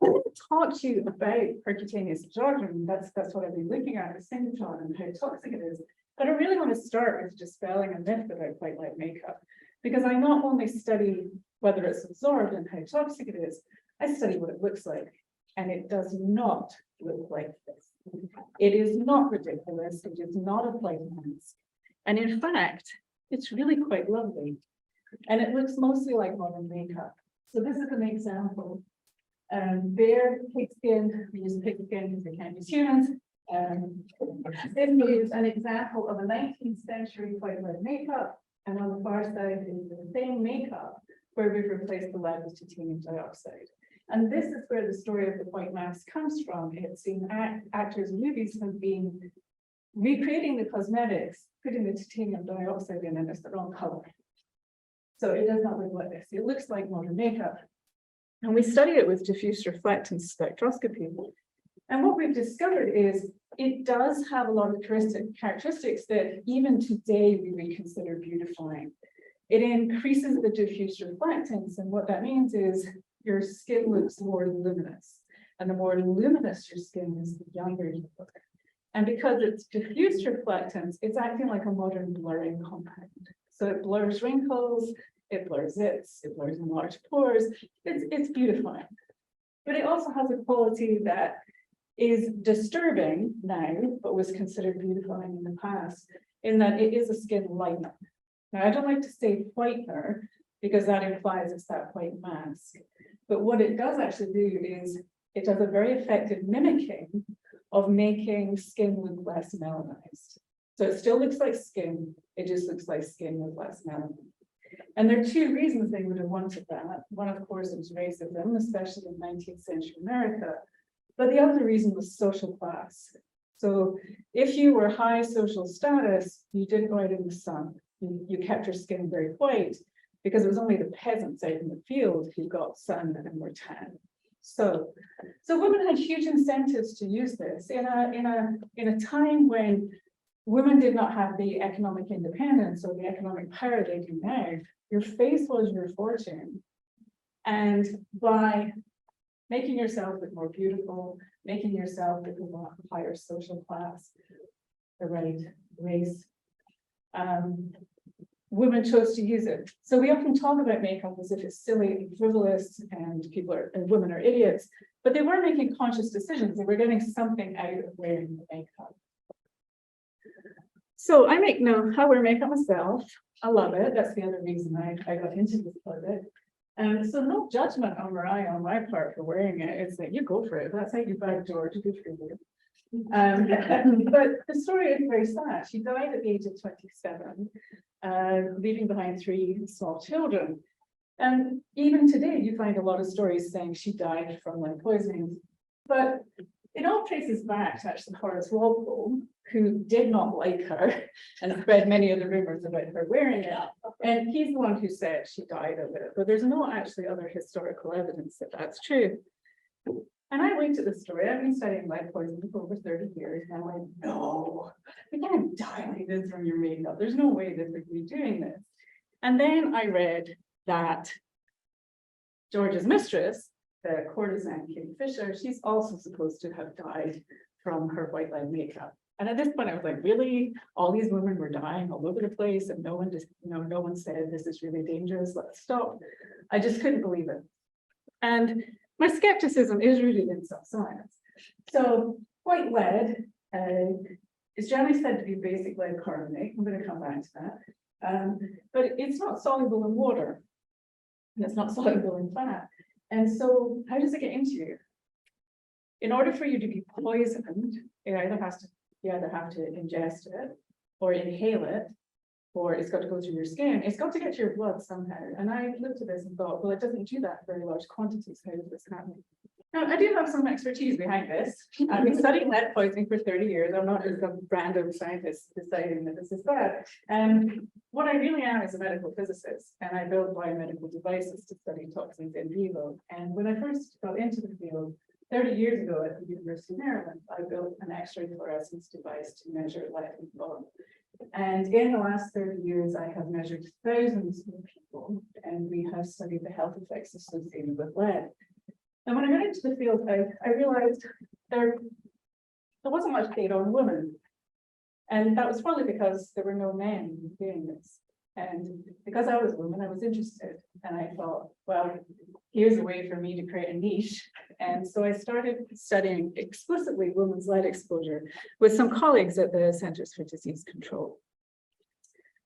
I talk to you about percutaneous photography. That's what I've been looking at, the synchrotron and how toxic it is. But I really want to start with dispelling a myth about white light makeup, because I not only study whether it's absorbed and how toxic it is, I study what it looks like, and it does not look like this. It is not ridiculous. It is not a white mask, and in fact, it's really quite lovely, and it looks mostly like modern makeup. So this is an example. There, pig skin, we use pig skin because we can't use humans. This is an example of a 19th century white lead makeup, and on the far side is the same makeup where we've replaced the lead with titanium dioxide. And this is where the story of the white mask comes from. It's in actors' movies have been recreating the cosmetics, putting the titanium dioxide in, and it's the wrong color. So it does not look like this. It looks like modern makeup. And we studied it with diffuse reflectance spectroscopy. And what we've discovered is it does have a lot of characteristics that even today we would consider beautifying. It increases the diffuse reflectance, and what that means is your skin looks more luminous. And the more luminous your skin is, the younger you look. And because it's diffuse reflectance, it's acting like a modern blurring compound. So it blurs wrinkles, it blurs zits, it blurs enlarged pores. It's beautifying. But it also has a quality that is disturbing now, but was considered beautifying in the past, in that it is a skin lightener. Now, I don't like to say whitener, because that implies it's that white mask. But what it does actually do is it does a very effective mimicking of making skin look less melanized. So it still looks like skin, it just looks like skin with less melanin. And there are two reasons they would have wanted that. One, of course, was racism, especially in 19th century America. But the other reason was social class. So if you were high social status, you didn't go out in the sun. You kept your skin very white, because it was only the peasants out in the field who got sun and were tan. So women had huge incentives to use this in a time when women did not have the economic independence or the economic power they do now. Your face was your fortune. And by making yourself look more beautiful, making yourself look a higher social class, the right race, women chose to use it. So we often talk about makeup as if it's silly and frivolous and women are idiots, but they were making conscious decisions. They were getting something out of wearing the makeup. So I wear makeup myself. I love it. That's the other reason I got into this project. So no judgment on my part for wearing it. It's like, you go for it. That's how you bag George. Good for you. But the story is very sad. She died at the age of 27, leaving behind 3 small children. And even today, you find a lot of stories saying she died from lead poisoning. But it all traces back to actually Horace Walpole, who did not like her and spread many of the rumors about her wearing it. And he's the one who said she died of it. But there's no actually other historical evidence that that's true. And I looked at the story. I've been studying lead poisoning for over 30 years. And I'm like, no, you can't die like this from your makeup. There's no way that they're doing this. And then I read that George's mistress, the courtesan Kate Fisher, she's also supposed to have died from her white lead makeup. And at this point, I was like, really? All these women were dying all over the place, and no one said this is really dangerous. Let's stop. I just couldn't believe it. And my skepticism is rooted in some science. So white lead is generally said to be basic lead carbonate. I'm going to come back to that. But it's not soluble in water, and it's not soluble in fat. And so how does it get into you? In order for you to be poisoned, you either have to ingest it or inhale it, or it's got to go through your skin. It's got to get to your blood somehow. And I looked at this and thought, well, it doesn't do that in very large quantities. How does this happen? Now, I do have some expertise behind this. I've been studying lead poisoning for 30 years. I'm not just a random scientist deciding that this is bad. What I really am is a medical physicist, and I build biomedical devices to study toxins in vivo. And when I first got into the field, 30 years ago at the University of Maryland, I built an X-ray fluorescence device to measure lead in blood. And in the last 30 years, I have measured thousands of people, and we have studied the health effects associated with lead. And when I got into the field, I realized there wasn't much data on women. And that was probably because there were no men doing this. And because I was a woman, I was interested. And I thought, well, here's a way for me to create a niche. And so I started studying explicitly women's lead exposure with some colleagues at the Centers for Disease Control.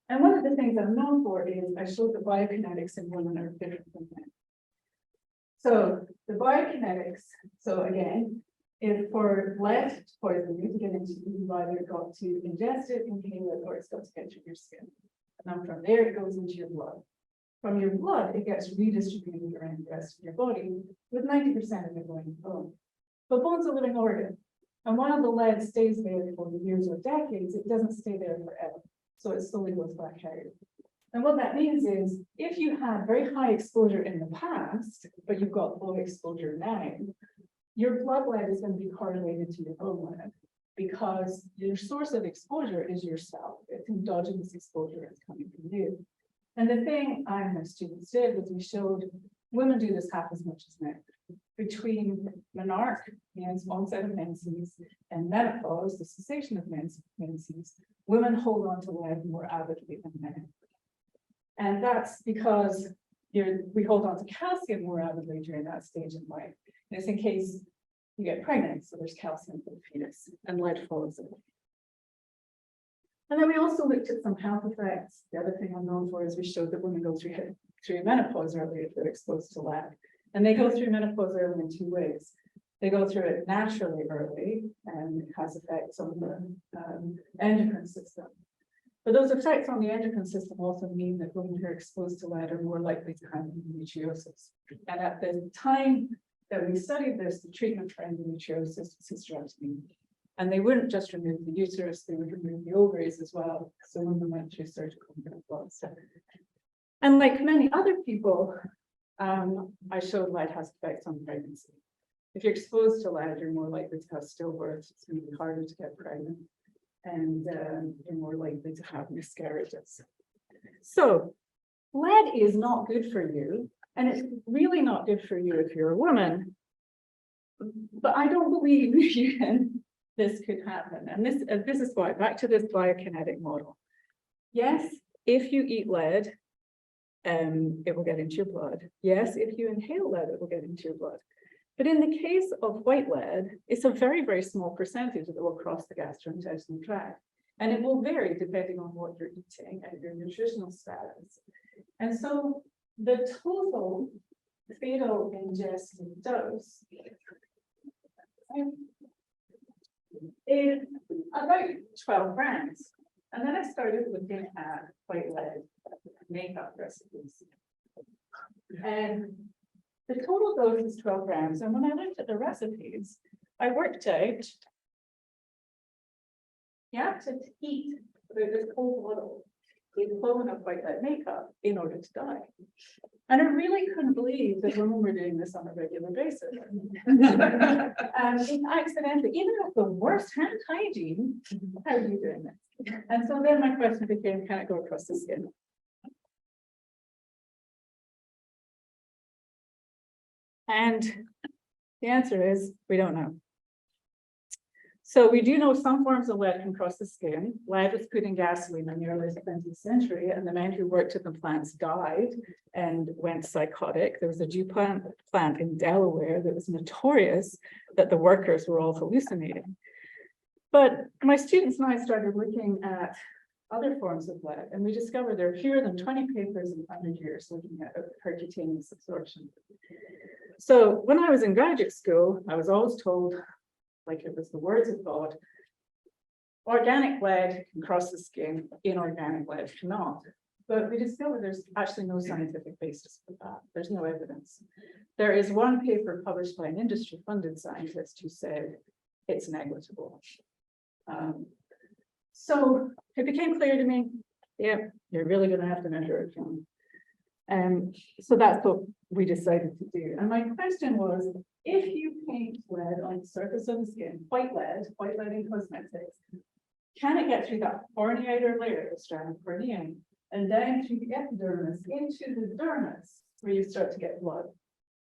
And one of the things I'm known for is I showed that biokinetics in women are different from men. So the biokinetics, so again, if for lead to poison you to get into you, you've either got to ingest it, inhale it, or it's got to get to your skin. And then from there, it goes into your blood. From your blood, it gets redistributed around the rest of your body, with 90% of it going to bone. But bone's a living organ. And while the lead stays there for years or decades, it doesn't stay there forever. So it slowly goes back out. And what that means is, if you had very high exposure in the past, but you've got low exposure now, your blood lead is going to be correlated to your bone lead, because your source of exposure is yourself. It's endogenous exposure that's coming from you. And the thing I and my students did was we showed women do this half as much as men. Between menarche, men's onset of menses, and menopause, the cessation of menses, women hold on to lead more avidly than men. And that's because we hold on to calcium more avidly during that stage in life. Just in case you get pregnant, so there's calcium for the fetus, and lead follows it. And then we also looked at some health effects. The other thing I'm known for is we showed that women go through menopause early if they're exposed to lead. And they go through menopause early in two ways. They go through it naturally early, and it has effects on the endocrine system. But those effects on the endocrine system also mean that women who are exposed to lead are more likely to have endometriosis. And at the time that we studied this, the treatment for endometriosis was hysterectomy. And they wouldn't just remove the uterus, they would remove the ovaries as well. So women went through surgical menopause. And like many other people, I showed lead has effects on pregnancy. If you're exposed to lead, you're more likely to have stillbirths. It's going to be harder to get pregnant, and you're more likely to have miscarriages. So lead is not good for you, and it's really not good for you if you're a woman. But I don't believe this could happen. And this is why, back to this biokinetic model. Yes, if you eat lead, it will get into your blood. Yes, if you inhale lead, it will get into your blood. But in the case of white lead, it's a very, very small percentage that will cross the gastrointestinal tract. And it will vary depending on what you're eating and your nutritional status. And so the total fetal ingested dose is about 12 grams. And then I started looking at white lead makeup recipes. And the total dose is 12 grams. And when I looked at the recipes, I worked out you have to eat this whole bottle in clone of white lead makeup in order to die. And I really couldn't believe that women were doing this on a regular basis. Accidentally, even with the worst hand hygiene, how are you doing this? And so then my question became, can it go across the skin? And the answer is, we don't know. So we do know some forms of lead can cross the skin. Lead was put in gasoline in the early 20th century, and the men who worked at the plants died and went psychotic. There was a DuPont plant in Delaware that was notorious that the workers were all hallucinating. But my students and I started looking at other forms of lead, and we discovered there are fewer than 20 papers in 100 years looking at percutaneous absorption. So when I was in graduate school, I was always told, like it was the words of God, organic lead can cross the skin, inorganic lead cannot. But we discovered there's actually no scientific basis for that. There's no evidence. There is one paper published by an industry-funded scientist who said it's negligible. So it became clear to me, yeah, you're really going to have to measure it, Fiona. So that's what we decided to do. And my question was, if you paint lead on the surface of the skin, white lead in cosmetics, can it get through that horny outer layer, the strand of cornea, and down through the epidermis into the dermis, where you start to get blood?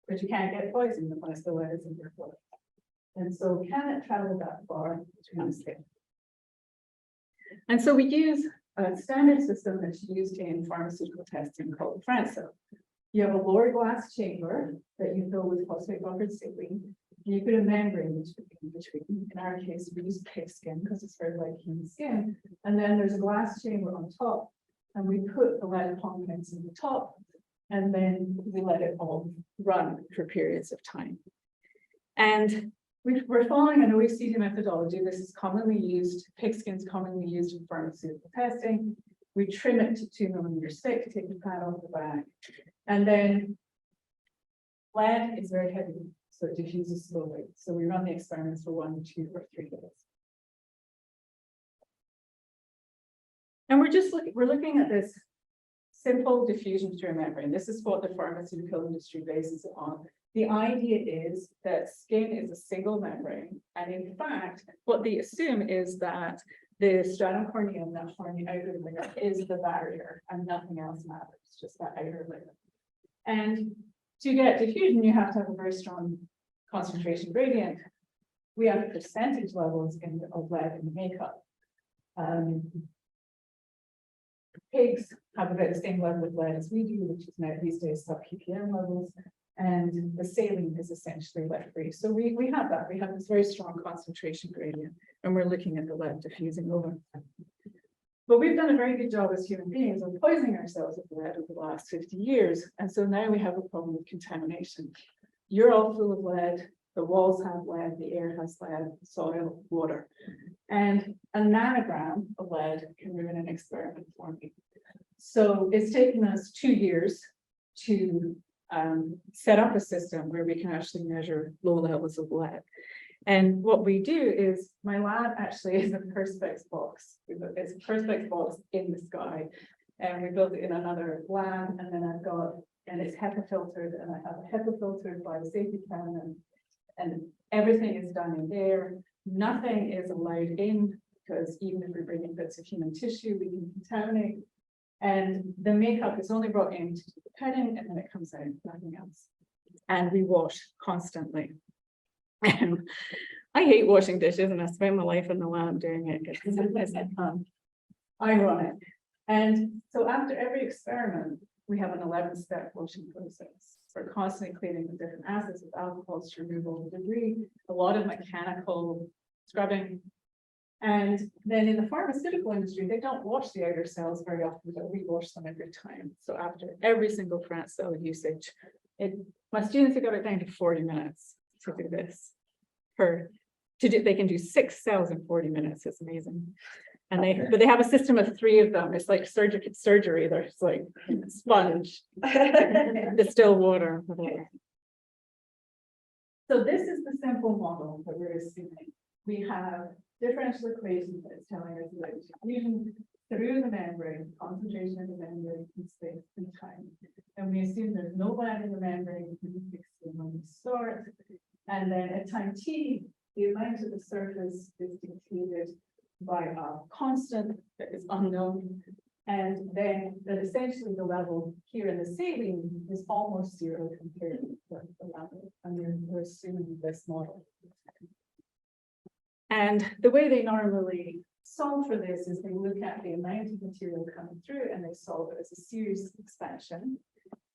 But you can't get poison unless the lead is in your blood. And so can it travel that far between the skin? And so we use a standard system that's used in pharmaceutical testing called Franso. You have a lower glass chamber that you fill with phosphate buffered saline. And you put a membrane between. In our case, we use pig skin because it's very like human skin. And then there's a glass chamber on top, and we put the lead compounds in the top, and then we let it all run for periods of time. And we're following an OECD methodology. This is commonly used, pigskin is commonly used in pharmaceutical testing. We trim it to 2 millimeters thick, take the pad off the back. And then lead is very heavy, so it diffuses slowly. So we run the experiments for 1, 2, or 3 days. And we're looking at this simple diffusion through a membrane. This is what the pharmaceutical industry bases it on. The idea is that skin is a single membrane. And in fact, what they assume is that the stratum corneum, that horny outer layer, is the barrier and nothing else matters, just that outer layer. And to get diffusion, you have to have a very strong concentration gradient. We have percentage levels of lead in the makeup. Pigs have about the same level of lead as we do, which is now these days sub ppm levels. and the saline is essentially lead-free. So we have that. We have this very strong concentration gradient, and we're looking at the lead diffusing over. But we've done a very good job as human beings of poisoning ourselves with lead over the last 50 years. And so now we have a problem with contamination. You're all full of lead, the walls have lead, the air has lead, soil, water. And a nanogram of lead can ruin an experiment for me. So it's taken us 2 years to set up a system where we can actually measure low levels of lead. And what we do is, my lab actually is a Perspex box. It's a Perspex box in the sky. And we built it in another lab, and then I've got, and it's HEPA filtered, and I have a HEPA filtered biosafety cabinet, and everything is done in there. Nothing is allowed in, because even if we're bringing bits of human tissue, we can contaminate. And the makeup is only brought in to do the petting, and then it comes out, nothing else. And we wash constantly. I hate washing dishes, and I spend my life in the lab doing it. It's ironic. And so after every experiment, we have an 11-step washing process. We're constantly cleaning the different acids with alcohols to remove all the debris, a lot of mechanical scrubbing. And then in the pharmaceutical industry, they don't wash the outer cells very often, but we wash them every time. So after every single plant cell usage, my students have got it down to 40 minutes to do this. They can do 6 cells in 40 minutes. It's amazing. And but they have a system of 3 of them. It's like surgery. There's like sponge, distilled water. So this is the simple model that we're assuming. We have differential equations that's telling us about diffusion through the membrane, concentration of the membrane in space and time. And we assume there's no lead in the membrane when we start. And then at time t, the amount of the surface is dictated by a constant that is unknown. And then that essentially the level here in the saline is almost 0 compared to the level. And we're assuming this model. And the way they normally solve for this is they look at the amount of material coming through, and they solve it as a series expansion,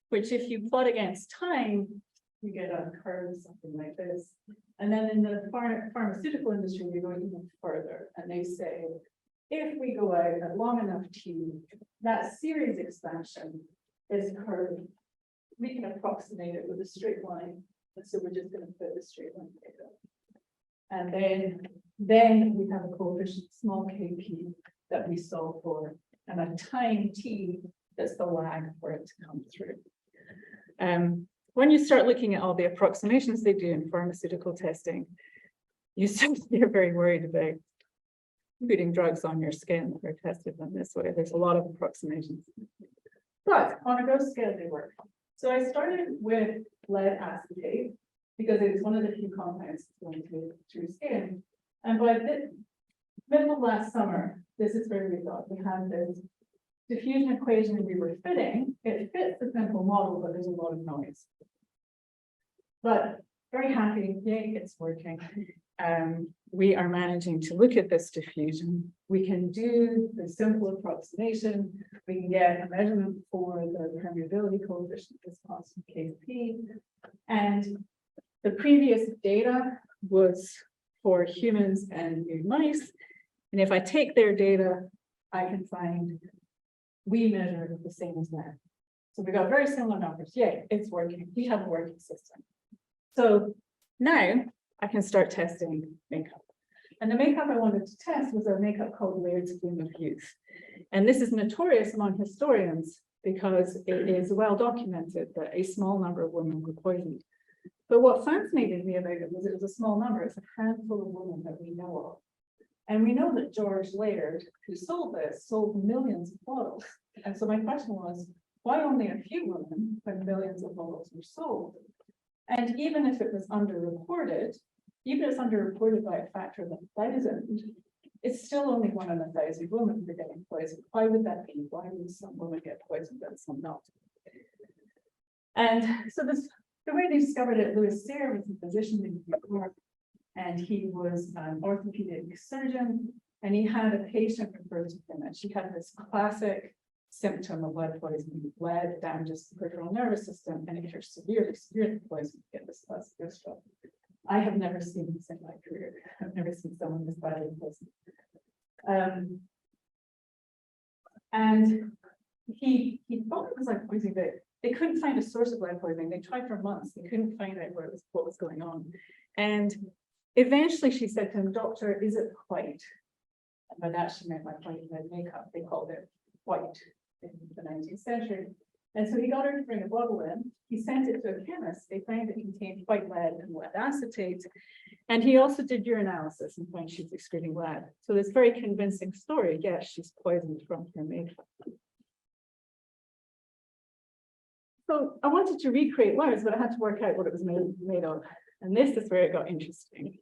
which if you plot against time, you get a curve, something like this. And then in the pharmaceutical industry, they go even further, and they say, if we go out at long enough t, that series expansion is curved. We can approximate it with a straight line. And so we're just going to put the straight line data. And then we have a coefficient small kp that we solve for, and a time t that's the lag for it to come through. When you start looking at all the approximations they do in pharmaceutical testing, you're very worried about putting drugs on your skin that are tested in this way. There's a lot of approximations, but on a gross scale they work. So I started with lead acetate because it's one of the few compounds that's going through skin. And by the middle of last summer, this is where we got. We had this diffusion equation we were fitting. It fits the simple model, but there's a lot of noise. But very happy, yay, it's working. We are managing to look at this diffusion. We can do the simple approximation. We can get a measurement for the permeability coefficient, this constant Kp. And the previous data was for humans and mice. And if I take their data, I can find we measure it the same as that. So we got very similar numbers. Yay, it's working. We have a working system. So now I can start testing makeup. And the makeup I wanted to test was a makeup called Laird's Bloom of Youth. And this is notorious among historians because it is well documented that a small number of women were poisoned. But what fascinated me about it was a small number. It's a handful of women that we know of. And we know that George Laird, who sold this, sold millions of bottles. And so my question was, why only a few women when millions of bottles were sold? And even if it was underreported, even if it's underreported by a factor of 1,000, it's still only 1 in 1,000 women who are getting poisoned. Why would that be? Why would some women get poisoned and some not? And so the way they discovered it, Louis Sayre was a physician in New York, and he was an orthopedic surgeon, and he had a patient referred to him, and she had this classic symptom of lead poisoning. Lead damages the peripheral nervous system, and if you're severely poisoned, you get this vascular stroke. I have never seen this in my career. I've never seen someone this badly poisoned. And he thought it was lead poisoning, but they couldn't find a source of lead poisoning. They tried for months. They couldn't find out what was going on. And eventually she said to him, "Doctor, is it white?" And by that she meant like white lead makeup. They called it white in the 19th century. And so he got her to bring a bottle in. He sent it to a chemist. They found it contained white lead and lead acetate. And he also did urinalysis and found she was excreting lead. So this very convincing story. Yes, she's poisoned from her makeup. So I wanted to recreate layers, but I had to work out what it was made of. And this is where it got interesting.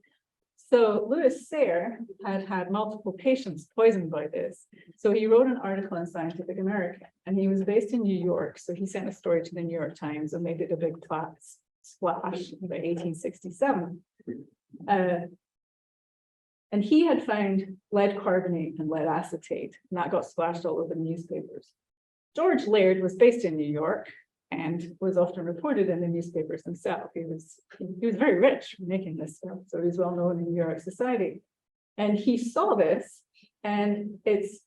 So Louis Sayre had multiple patients poisoned by this. So he wrote an article in Scientific American, and he was based in New York. So he sent a story to the New York Times, and they did a big splash in about 1867. And he had found lead carbonate and lead acetate, and that got splashed all over the newspapers. George Laird was based in New York and was often reported in the newspapers himself. He was very rich making this stuff, so he's well known in New York society. And he saw this, and it's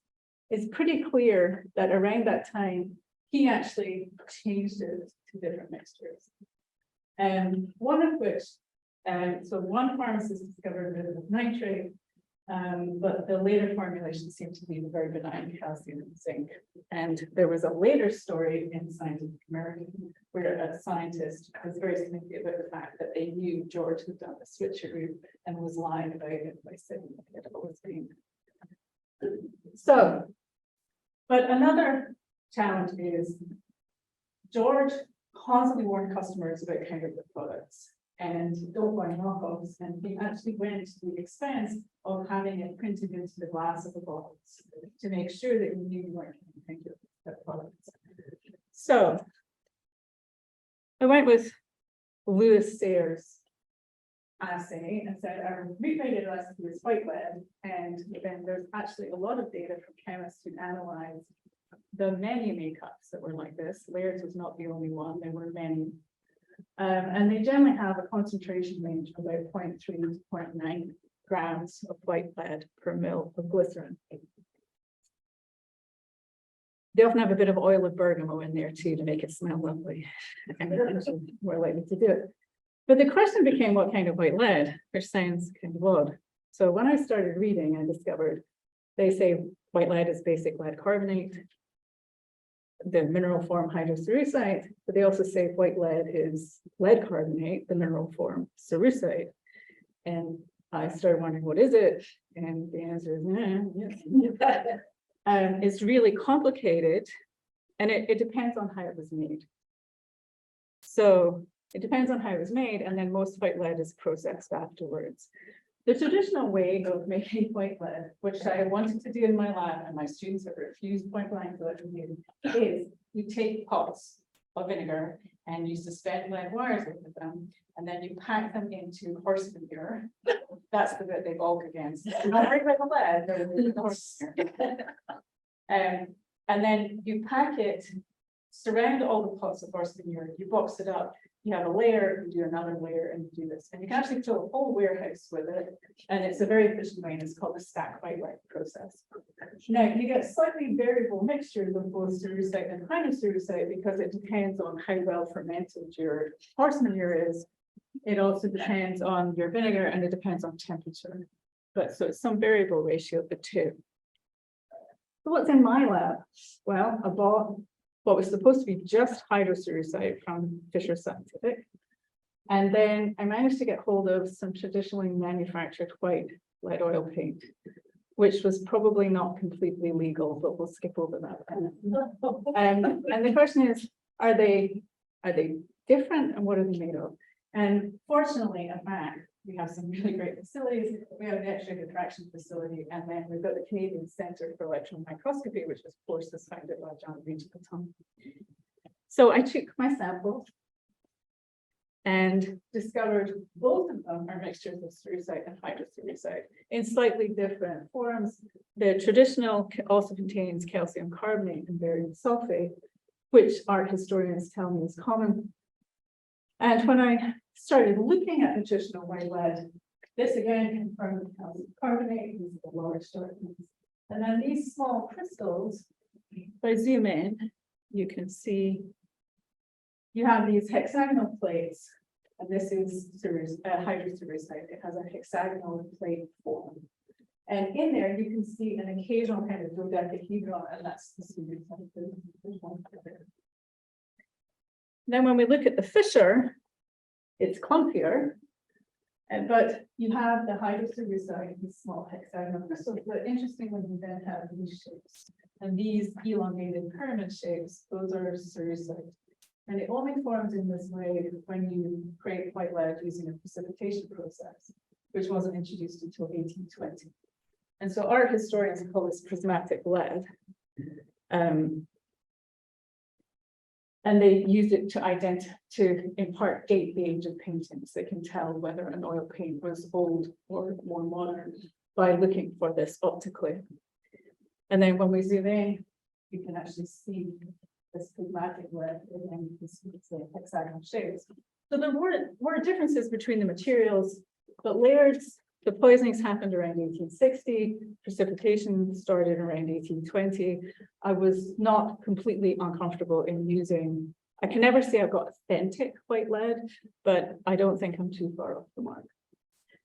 pretty clear that around that time, he actually changed it to different mixtures. And one of which, so one pharmacist discovered a bit of nitrate, but the later formulation seemed to be the very benign calcium and zinc. And there was a later story in Scientific American where a scientist was very significant about the fact that they knew George had done the switcheroo and was lying about it by saying that it was being. So, but another challenge is George constantly warned customers about counterfeit products and don't buy knockoffs, and he actually went to the expense of having it printed into the glass of the bottles to make sure that you knew you weren't getting counterfeit products. So I went with Louis Sayre's assay and said our recreated recipe is white lead, and then there's actually a lot of data from chemists who analyze the many makeups that were like this. Laird's was not the only one, there were many. And they generally have a concentration range of about 0.3 to 0.9 grams of white lead per mil of glycerin. They often have a bit of oil of bergamot in there too to make it smell lovely, and more likely to do it. But the question became what kind of white lead, which sounds kind of odd. So when I started reading, I discovered they say white lead is basic lead carbonate, the mineral form hydrocerussite, but they also say white lead is lead carbonate, the mineral form cerussite. And I started wondering, what is it? And the answer is, yes. It's really complicated, and it depends on how it was made. So it depends on how it was made, and then most white lead is processed afterwards. The traditional way of making white lead, which I wanted to do in my lab, and my students have refused point blank to let me do, is you take pots of vinegar and you suspend lead wires over them, and then you pack them into horse manure. That's the bit they bulk against. Not worried about the lead, they're the horse manure. And then you pack it, surround all the pots of horse manure, you box it up. You have a layer, you do another layer, and you do this. And you can actually fill a whole warehouse with it. And it's a very efficient way, and it's called the stack white lead process. Now, you get slightly variable mixtures of both cerussite and hydrocerussite because it depends on how well fermented your horse manure is. It also depends on your vinegar, and it depends on temperature. But so it's some variable ratio of the two. So what's in my lab? Well, I bought what was supposed to be just hydrocerussite from Fisher Scientific. And then I managed to get hold of some traditionally manufactured white lead oil paint, which was probably not completely legal, but we'll skip over that. And the question is, are they different, and what are they made of? And fortunately, at MAC, we have some really great facilities. We have an X-ray diffraction facility, and then we've got the Canadian Centre for Electron Microscopy, which of course was founded by John Reed. So I took my samples, and discovered both of them are mixtures of cerussite and hydrocerussite in slightly different forms. The traditional also contains calcium carbonate and barium sulfate, which art historians tell me is common. And when I started looking at nutritional white lead, this again confirmed the calcium carbonate, these are the large darkness. And then these small crystals, if I zoom in, you can see you have these hexagonal plates, and this is hydrocerussite. It has a hexagonal plate form. And in there, you can see an occasional kind of dodecahedron, and that's the cerussite. Then when we look at the fissure, it's clumpier, but you have the hydrocerussite, these small hexagonal crystals, but interestingly, you then have these shapes. And these elongated pyramid shapes, those are cerussite. And it only forms in this way when you create white lead using a precipitation process, which wasn't introduced until 1820. And so art historians call this prismatic lead. And they used it to in part date the age of paintings. They can tell whether an oil paint was old or more modern by looking for this optically. And then when we zoom in, you can actually see this prismatic lead, and then you can see the hexagonal shapes. So there were differences between the materials, but layers, the poisonings happened around 1860, precipitation started around 1820. I was not completely uncomfortable in using, I can never say I've got authentic white lead, but I don't think I'm too far off the mark.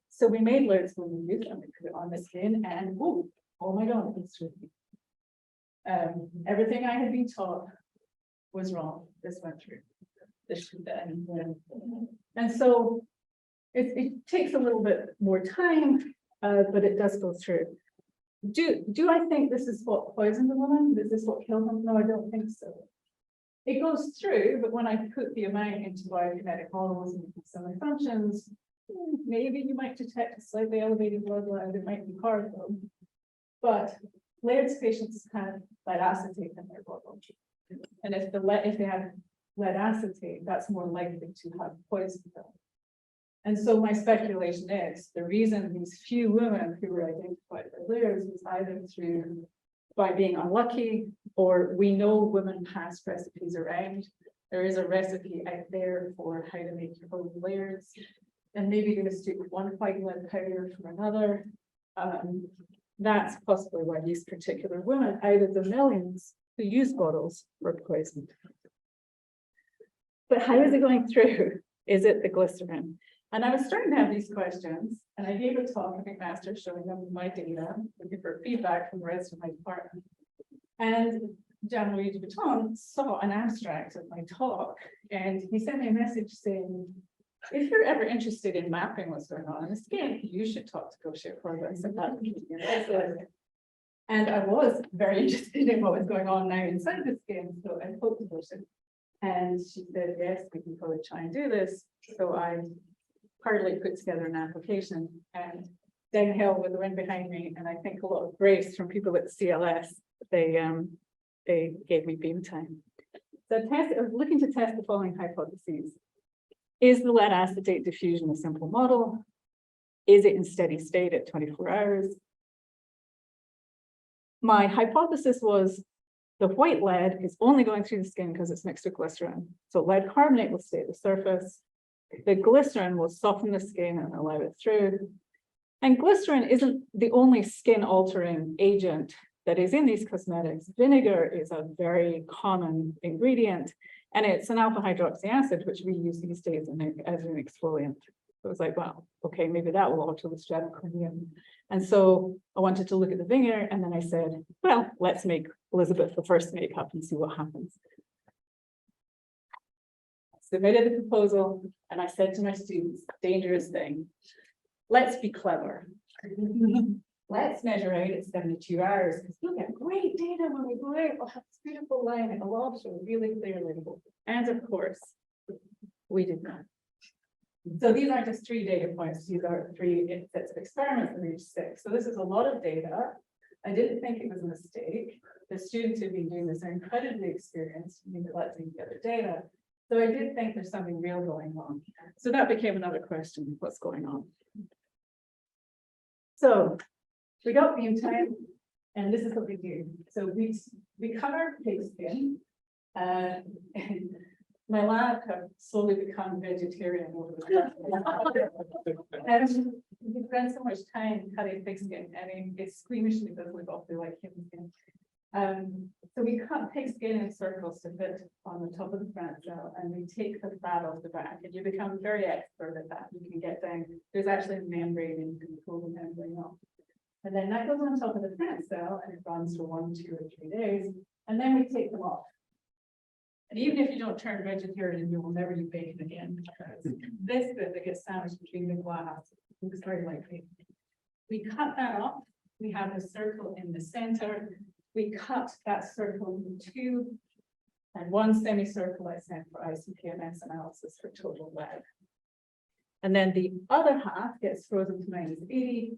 So we made layers when we used them, we put it on the skin, and oh my God, it's really. Everything I had been taught was wrong. This went through. And so it takes a little bit more time, but it does go through. Do I think this is what poisoned the woman? Is this what killed them? No, I don't think so. It goes through, but when I put the amount into biokinetic models and similar functions, maybe you might detect a slightly elevated blood lead. It might be hard though. But Laird's patients had lead acetate in their bottle. And if they have lead acetate, that's more likely to have poison them. And so my speculation is the reason these few women who were identified by Laird's was either by being unlucky, or we know women pass recipes around. There is a recipe out there for how to make your own Laird's, and maybe they mistook one white lead powder for another. That's possibly why these particular women, out of the millions who use bottles, were poisoned. But how is it going through? Is it the glycerin? And I was starting to have these questions, and I gave a talk at McMaster showing them my data, looking for feedback from the rest of my department. And Jean-Louis Dubuton saw an abstract of my talk, and he sent me a message saying, if you're ever interested in mapping what's going on in the skin, you should talk to Gosia Korbas about it. And I was very interested in what was going on now inside the skin, so I spoke to Gosia. And she said, yes, we can probably try and do this. So I partly put together an application, and downhill with the wind behind me, and I think a lot of grace from people at CLS, they gave me beam time. So I was looking to test the following hypotheses. Is the lead acetate diffusion a simple model? Is it in steady state at 24 hours? My hypothesis was the white lead is only going through the skin because it's mixed with glycerin. So lead carbonate will stay at the surface. The glycerin will soften the skin and allow it through. And glycerin isn't the only skin altering agent that is in these cosmetics. Vinegar is a very common ingredient, and it's an alpha hydroxy acid, which we use these days as an exfoliant. So it was like, well, okay, maybe that will alter the stratocorneum. And so I wanted to look at the vinegar, and then I said, well, let's make Elizabeth the first makeup and see what happens. I submitted the proposal, and I said to my students, dangerous thing, let's be clever. Let's measure out at 72 hours, because we'll get great data when we go out. We'll have this beautiful line, and it'll all show really clearly. And of course, we did not. So these aren't just 3 data points, these are 3 sets of experiments that reached 6. So this is a lot of data. I didn't think it was a mistake. The students who've been doing this are incredibly experienced in collecting together data. So I did think there's something real going on. So that became another question, what's going on? So we got beam time, and this is what we do. So we cover pigskin. And my lab have slowly become vegetarian over the and we spend so much time cutting pigskin, and it squeamishly does look awfully like human skin. So we cut pigskin in circles to fit on the top of the plant cell, and we take the fat off the back, and you become very expert at that. You can get down, there's actually a membrane, and you can pull the membrane off. And then that goes on top of the plant cell, and it runs for 1, 2, or 3 days, and then we take them off. And even if you don't turn vegetarian, you will never eat bacon again, because this bit that gets sandwiched between the glass looks very like bacon. We cut that off. We have a circle in the center. We cut that circle into 2 and 1 semicircle I sent for ICP-MS analysis for total lead. And then the other half gets frozen to -80,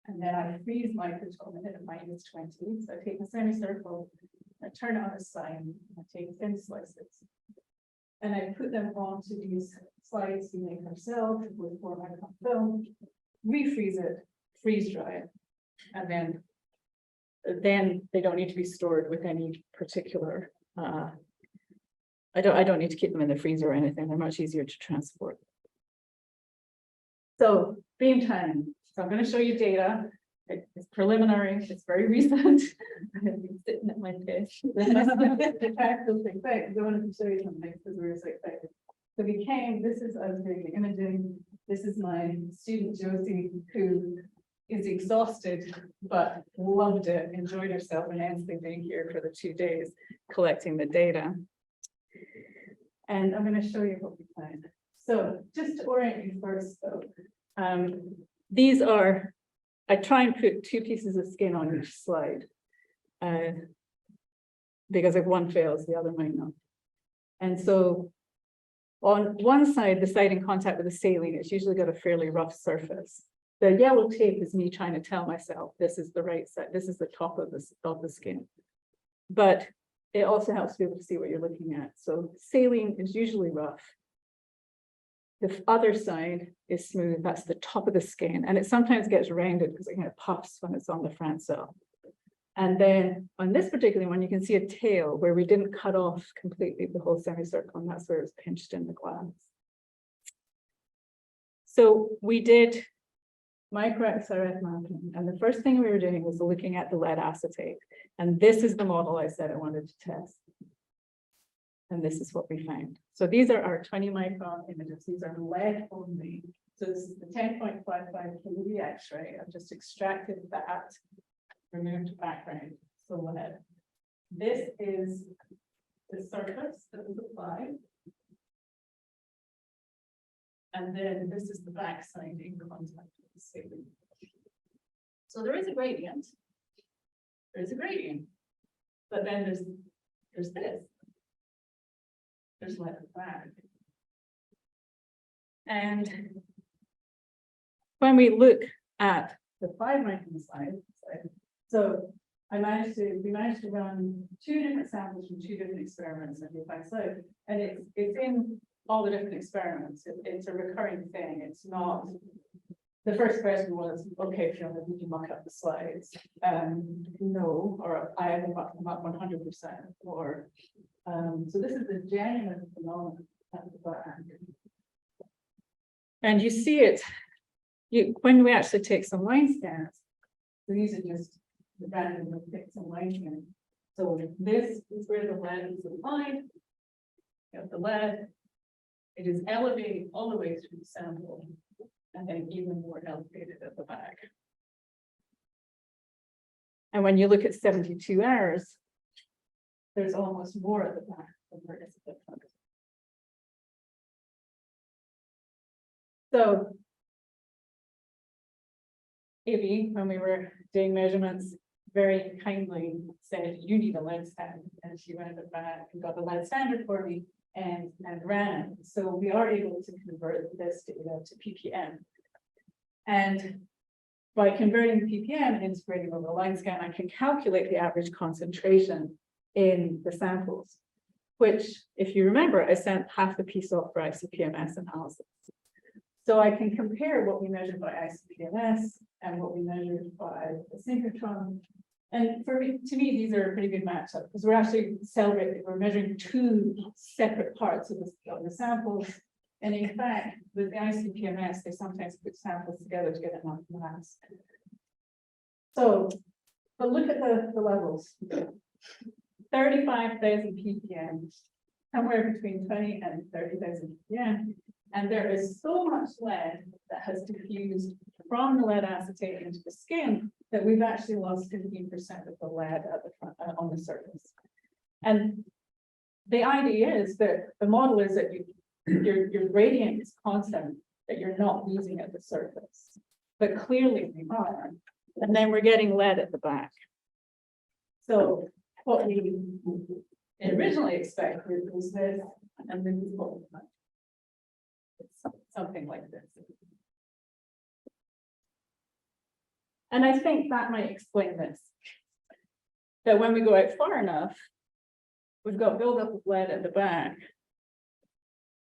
and then I freeze my plutonium at -20. So I take the semicircle, I turn it on its side, I take thin slices, and I put them onto these slides we make ourselves with 4 micron film, refreeze it, freeze dry it, and then they don't need to be stored with any particular. I don't need to keep them in the freezer or anything. They're much easier to transport. So beam time. So I'm going to show you data. It's preliminary. It's very recent. I've been sitting at my desk. The practical thing, I wanted to show you something because we were so excited. So this is us doing the imaging. This is my student Josie, who is exhausted, but loved it, enjoyed herself immensely being here for the 2 days, collecting the data. And I'm going to show you what we find. So just to orient you first, though, these are, I try and put 2 pieces of skin on each slide, because if one fails, the other might not. And so on one side, the side in contact with the saline, it's usually got a fairly rough surface. The yellow tape is me trying to tell myself this is the right side, this is the top of the skin. But it also helps to be able to see what you're looking at. So saline is usually rough. The other side is smooth, that's the top of the skin. And it sometimes gets rounded because it kind of puffs when it's on the front cell. And then on this particular one, you can see a tail where we didn't cut off completely the whole semicircle, and that's where it's pinched in the glass. So we did micro-XRF mapping, and the first thing we were doing was looking at the lead acetate. And this is the model I said I wanted to test. And this is what we found. So these are our 20 micron images. These are lead only. So this is the 10.55 kV X-ray. I've just extracted that, removed background, so lead. This is the surface that was applied. And then this is the backside in contact with the saline. So there is a gradient. There's a gradient. But then there's this. There's lead back. And when we look at the 5 micron slide, so we managed to run 2 different samples from 2 different experiments at the 5 slide, and it's in all the different experiments. It's a recurring thing. It's not. The first question was, okay, Fiona, did you muck up the slides? No, or I haven't mucked them up 100%, or so this is a genuine phenomenon at the back. And you see it when we actually take some line scans. So these are just the random pick some line scans. So this is where the lead is applied. You have the lead. It is elevating all the way through the sample, and then even more elevated at the back. And when you look at 72 hours, there's almost more at the back than there is at the front. So Ivy, when we were doing measurements, very kindly said, you need a lead standard. And she went back and got the lead standard for me and ran it. So we are able to convert this data to ppm. And by converting the ppm and integrating over the line scan, I can calculate the average concentration in the samples. which, if you remember, I sent half the piece off for ICP-MS analysis. So I can compare what we measured by ICP-MS and what we measured by the synchrotron. And to me, these are a pretty good matchup because we're actually celebrating, we're measuring two separate parts of the samples. And in fact, with the ICP-MS, they sometimes put samples together to get enough mass. So, but look at the levels. 35,000 ppm, somewhere between 20 and 30,000 ppm. And there is so much lead that has diffused from the lead acetate into the skin that we've actually lost 15% of the lead at the front, on the surface. And the idea is that the model is that your gradient is constant, that you're not losing at the surface. But clearly we are. And then we're getting lead at the back. So what we originally expected was this, and this is what we got. It's something like this. And I think that might explain this. That when we go out far enough, we've got buildup of lead at the back.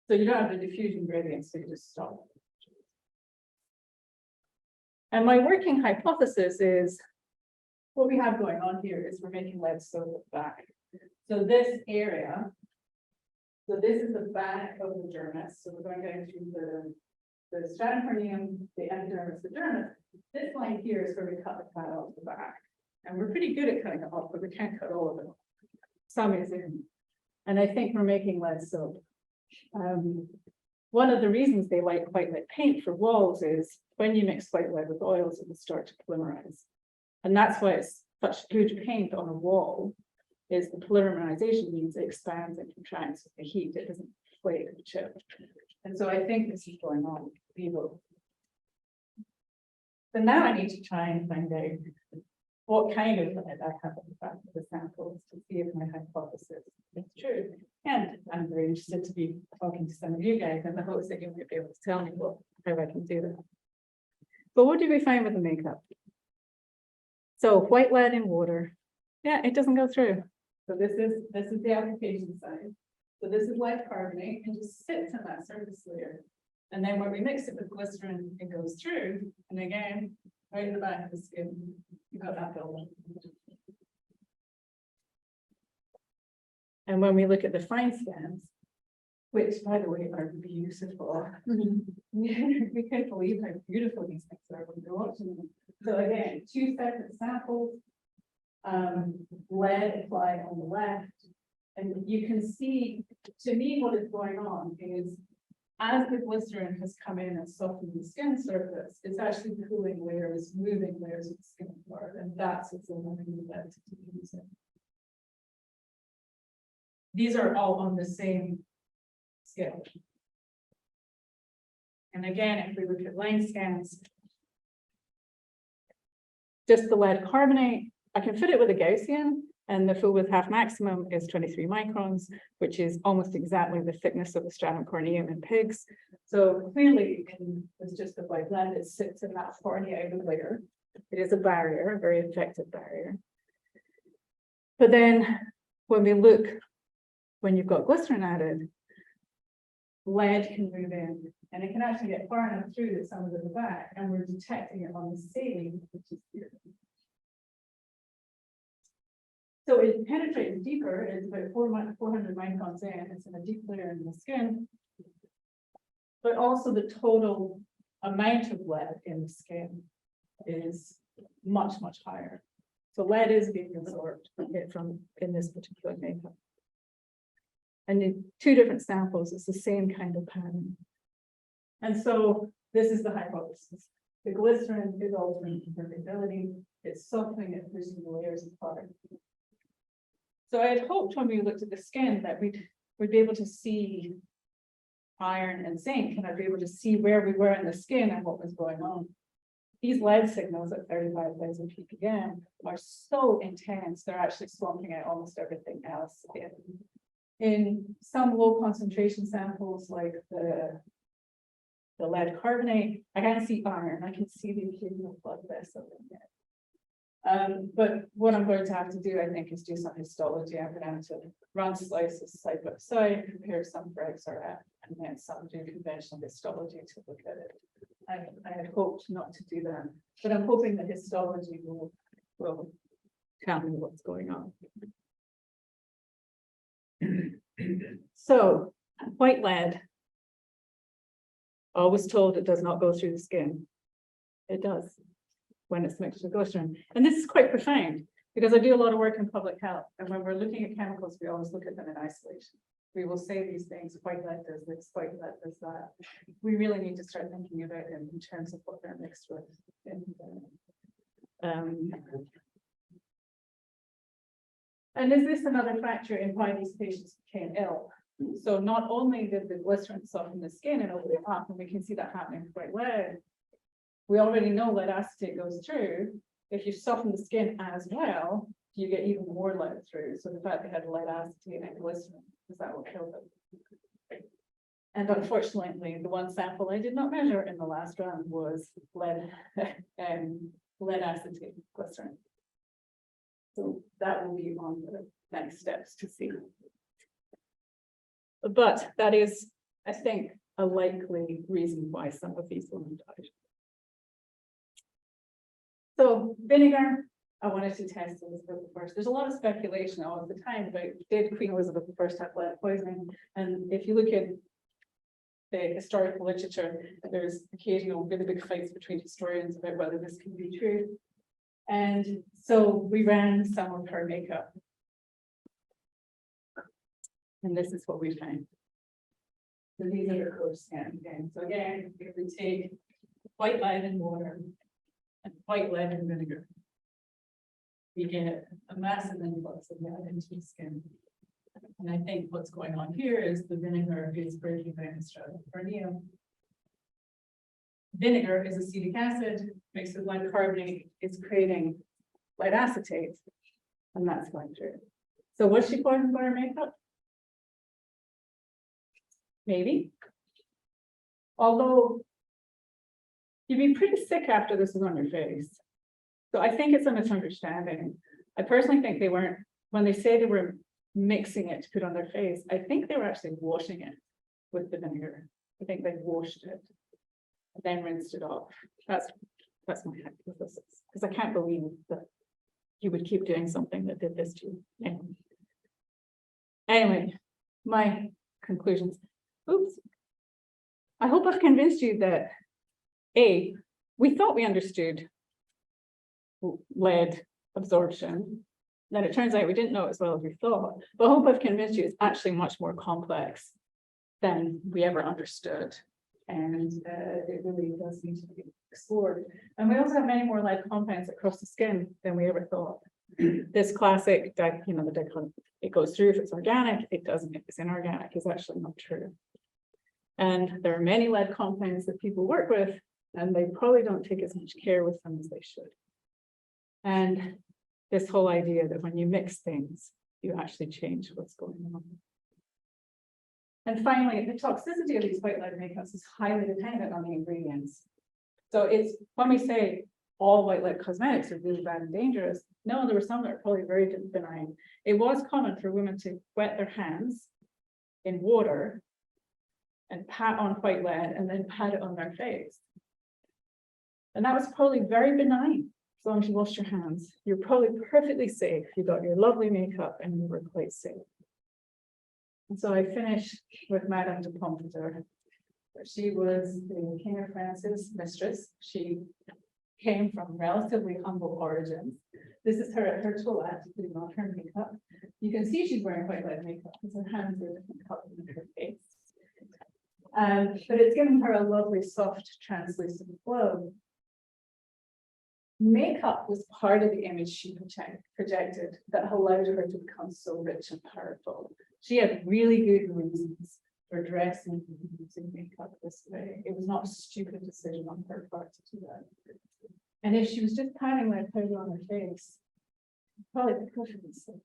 So you don't have the diffusion gradient, so you just stop. And my working hypothesis is what we have going on here is we're making lead soap at the back. So this area, so this is the back of the dermis. So we're going down to the stratum corneum, the epidermis, the dermis. This line here is where we cut the fat off the back. And we're pretty good at cutting it off, but we can't cut all of it. Some is in. And I think we're making lead soap. One of the reasons they like white lead paint for walls is when you mix white lead with oils, it will start to polymerize. And that's why it's such good paint on a wall, is the polymerization means it expands and contracts with the heat. It doesn't flake and chip. And so I think this is going on with vivo. So now I need to try and find out what kind of lead I have in the back of the samples to see if my hypothesis is true. And I'm very interested to be talking to some of you guys in the hopes that you might be able to tell me how I can do that. But what did we find with the makeup? So white lead in water. Yeah, it doesn't go through. So this is the application side. So this is lead carbonate and just sits in that surface layer. And then when we mix it with glycerin, it goes through. And again, right in the back of the skin, you've got that buildup. And when we look at the fine scans, which by the way are beautiful, we can't believe how beautiful these things are when you're watching them. So again, two separate samples, lead applied on the left. And you can see, to me, what is going on is as the glycerin has come in and softened the skin surface, it's actually cooling layers, moving layers of the skin apart, and that's what's allowing the lead to diffuse in. These are all on the same scale. And again, if we look at line scans, just the lead carbonate, I can fit it with a Gaussian, and the full width half maximum is 23 microns, which is almost exactly the thickness of the stratum corneum in pigs. So clearly, it's just the white lead, it sits in that horny outer layer. It is a barrier, a very effective barrier. But then when we look, when you've got glycerin added, lead can move in, and it can actually get far enough through that some of it in the back, and we're detecting it on the saline, which is here. So it penetrates deeper, it's about 400 microns in, it's in a deep layer in the skin. But also the total amount of lead in the skin is much, much higher. So lead is being absorbed from in this particular makeup. And in two different samples, it's the same kind of pattern. And so this is the hypothesis. The glycerin is altering permeability, it's softening it, pushing the layers apart. So I had hoped when we looked at the skin that we'd be able to see iron and zinc, and I'd be able to see where we were in the skin and what was going on. These lead signals at 35,000 ppm are so intense, they're actually swamping out almost everything else. In some low concentration samples, like the lead carbonate, I can't see iron, I can see the occasional blood vessel in there. But what I'm going to have to do, I think, is do some histology. I'm going to have to run slices side by side, compare some for XRF, and then some do conventional histology to look at it. I had hoped not to do that, but I'm hoping that histology will tell me what's going on. So, white lead. Always told it does not go through the skin. It does when it's mixed with glycerin. And this is quite profound because I do a lot of work in public health. And when we're looking at chemicals, we always look at them in isolation. We will say these things, white lead does this, white lead does that. We really need to start thinking about it in terms of what they're mixed with. And is this another factor in why these patients became ill? So not only did the glycerin soften the skin and open it up, and we can see that happening with white lead, we already know lead acetate goes through. If you soften the skin as well, you get even more lead through. So the fact they had lead acetate and glycerin, is that what killed them? And unfortunately, the one sample I did not measure in the last round was lead acetate glycerin. So that will be on the next steps to see. But that is, I think, a likely reason why some of these women died. So vinegar, I wanted to test Elizabeth I. There's a lot of speculation all of the time about did Queen Elizabeth I have lead poisoning? And if you look at the historical literature, there's occasional really big fights between historians about whether this can be true. And so we ran some of her makeup. And this is what we found. So these are her scan again. So again, if we take white lead and water and white lead and vinegar, we get a massive influx of lead into the skin. And I think what's going on here is the vinegar is breaking down the stratum corneum. Vinegar is acetic acid mixed with lead carbonate, it's creating lead acetate, and that's going through. So was she poisoned by her makeup? Maybe. Although you'd be pretty sick after this was on your face. So I think it's a misunderstanding. I personally think they weren't, when they say they were mixing it to put on their face, I think they were actually washing it with the vinegar. I think they washed it and then rinsed it off. That's my hypothesis, because I can't believe that you would keep doing something that did this to you. Anyway, my conclusions. Oops. I hope I've convinced you that A, we thought we understood lead absorption. Then it turns out we didn't know it as well as we thought. But I hope I've convinced you it's actually much more complex than we ever understood. And it really does need to be explored. And we also have many more lead compounds across the skin than we ever thought. This classic, the dichotomy, it goes through if it's organic, it doesn't if it's inorganic, is actually not true. And there are many lead compounds that people work with, and they probably don't take as much care with them as they should. And this whole idea that when you mix things, you actually change what's going on. And finally, the toxicity of these white lead makeups is highly dependent on the ingredients. So it's when we say all white lead cosmetics are really bad and dangerous, no, there were some that are probably very benign. It was common for women to wet their hands in water and pat on white lead and then pat it on their face. And that was probably very benign. As long as you washed your hands, you're probably perfectly safe. You got your lovely makeup and you were quite safe. And so I finished with Madame de Pompadour. She was the King of France's mistress. She came from relatively humble origins. This is her at her toilet, putting on her makeup. You can see she's wearing white lead makeup because her hands are different colors than her face. But it's given her a lovely, soft, translucent glow. Makeup was part of the image she projected that allowed her to become so rich and powerful. She had really good reasons for dressing and using makeup this way. It was not a stupid decision on her part to do that. And if she was just patting that powder on her face, probably perfectly safe.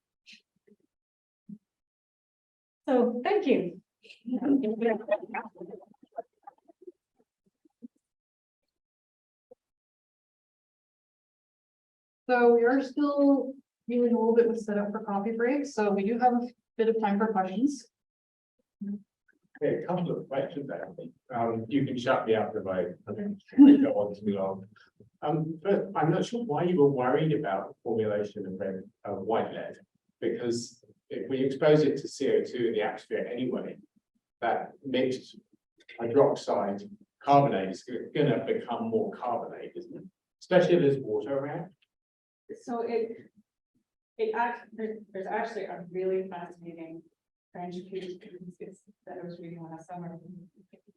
So thank you. So we are still dealing a little bit with setup for coffee break, so we do have a bit of time for questions. Okay, a couple of questions, actually. You can shut me up if I go on too long. First, I'm not sure why you were worried about the formulation of red, white lead, because if we expose it to CO2 in the atmosphere anyway, that mixed hydroxide carbonate is going to become more carbonate, isn't it? Especially if there's water around. So there's actually a really fascinating French piece that I was reading last summer.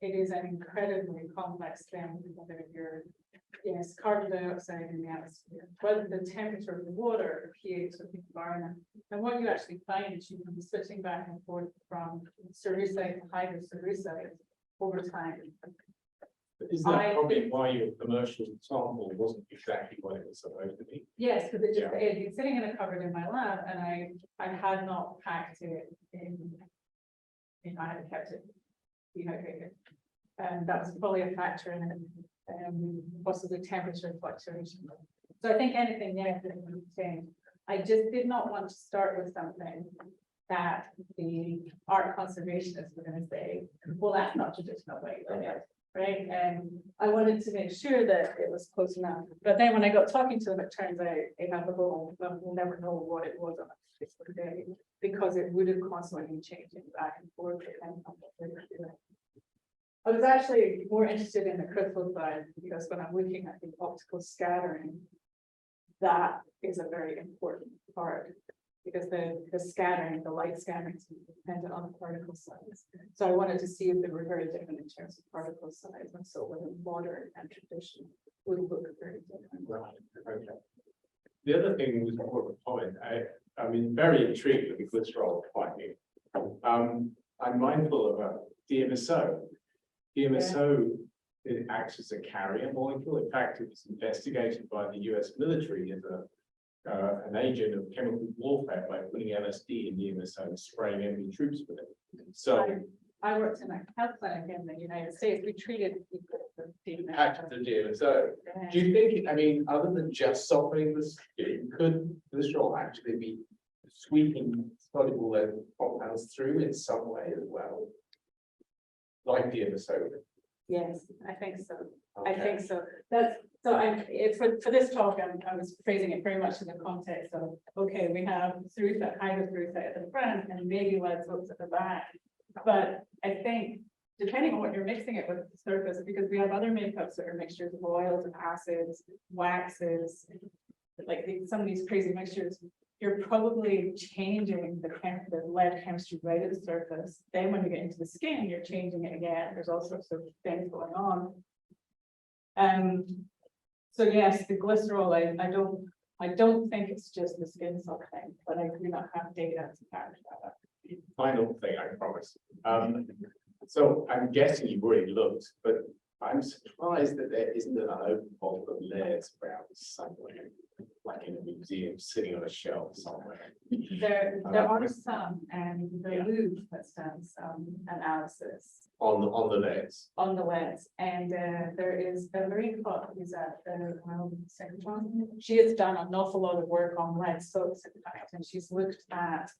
It is an incredibly complex thing, whether you're, yes, carbon dioxide in the atmosphere, whether the temperature of the water, or pH of the environment. And what you actually find is you can be switching back and forth from cerussite to hydrocerussite over time. Is that probably why your commercial sample wasn't exactly what it was supposed to be? Yes, because it had been sitting in a cupboard in my lab, and I had not packed it in. I had kept it dehydrated, and that was probably a factor in it. Also the temperature fluctuation. So I think anything negative would change. I just did not want to start with something that the art conservationists were going to say, well, that's not traditional way, right? And I wanted to make sure that it was close enough. But then when I got talking to them, it turns out they have the whole, we'll never know what it was on a particular day, because it would have constantly been changing back and forth depending on what they were doing. I was actually more interested in the crystal side, because when I'm looking at the optical scattering, that is a very important part, because the scattering, the light scattering is dependent on the particle size. So I wanted to see if they were very different in terms of particle size, and so whether modern and traditional would look very different. Right, okay. The other thing was more of a comment. I mean, very intrigued with the glycerol finding. I'm mindful of DMSO. DMSO, it acts as a carrier molecule. In fact, it was investigated by the US military as an agent of chemical warfare by putting LSD in DMSO and spraying enemy troops with it. So I worked in a health clinic in the United States. We treated people with patches of DMSO. Do you think, I mean, other than just softening the skin, could glycerol actually be sweeping soluble lead compounds through in some way as well? Like DMSO? Yes, I think so. Okay. I think so. That's so. For this talk, I was phrasing it very much in the context of, okay, we have cerussite, hydrocerussite at the front, and maybe lead soaps at the back. But I think depending on what you're mixing it with the surface, because we have other makeups that are mixtures of oils and acids, waxes, like some of these crazy mixtures, you're probably changing the lead chemistry right at the surface. Then when you get into the skin, you're changing it again. There's all sorts of things going on. So yes, the glycerol, I don't think it's just the skin softening, but I do not have data to back that up. Final thing, I promise. So I'm guessing you've already looked, but I'm surprised that there isn't an open vault of layers around somewhere, like in a museum sitting on a shelf somewhere. There are some, and the Louvre has done some analysis On the layers. on the leads, and there is a Marine Cook who's at the Secretary. She has done an awful lot of work on lead soaps, in fact, and she's looked at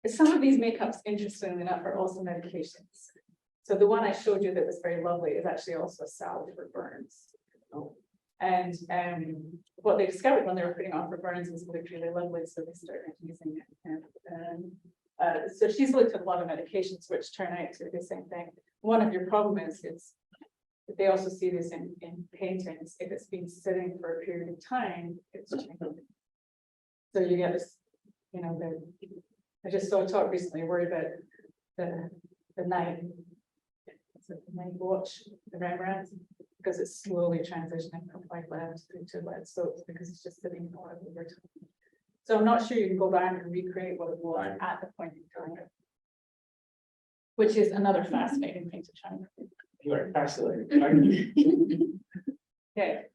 some of these makeups, interestingly enough, are also medications. So the one I showed you that was very lovely is actually also a salve for burns. And what they discovered when they were putting on for burns was really lovely, so they started using it. So she's looked at a lot of medications which turn out to be the same thing. One of your problem is they also see this in paintings. If it's been sitting for a period of time, it's changing. So you get this, you know, I just saw a talk recently worried about the night watch, the Rembrandt, because it's slowly transitioning from white lead to lead soaps because it's just sitting on over time. So I'm not sure you can go back and recreate what it was at the point in time, which is another fascinating thing to try. You're fascinating. Thank you. Okay,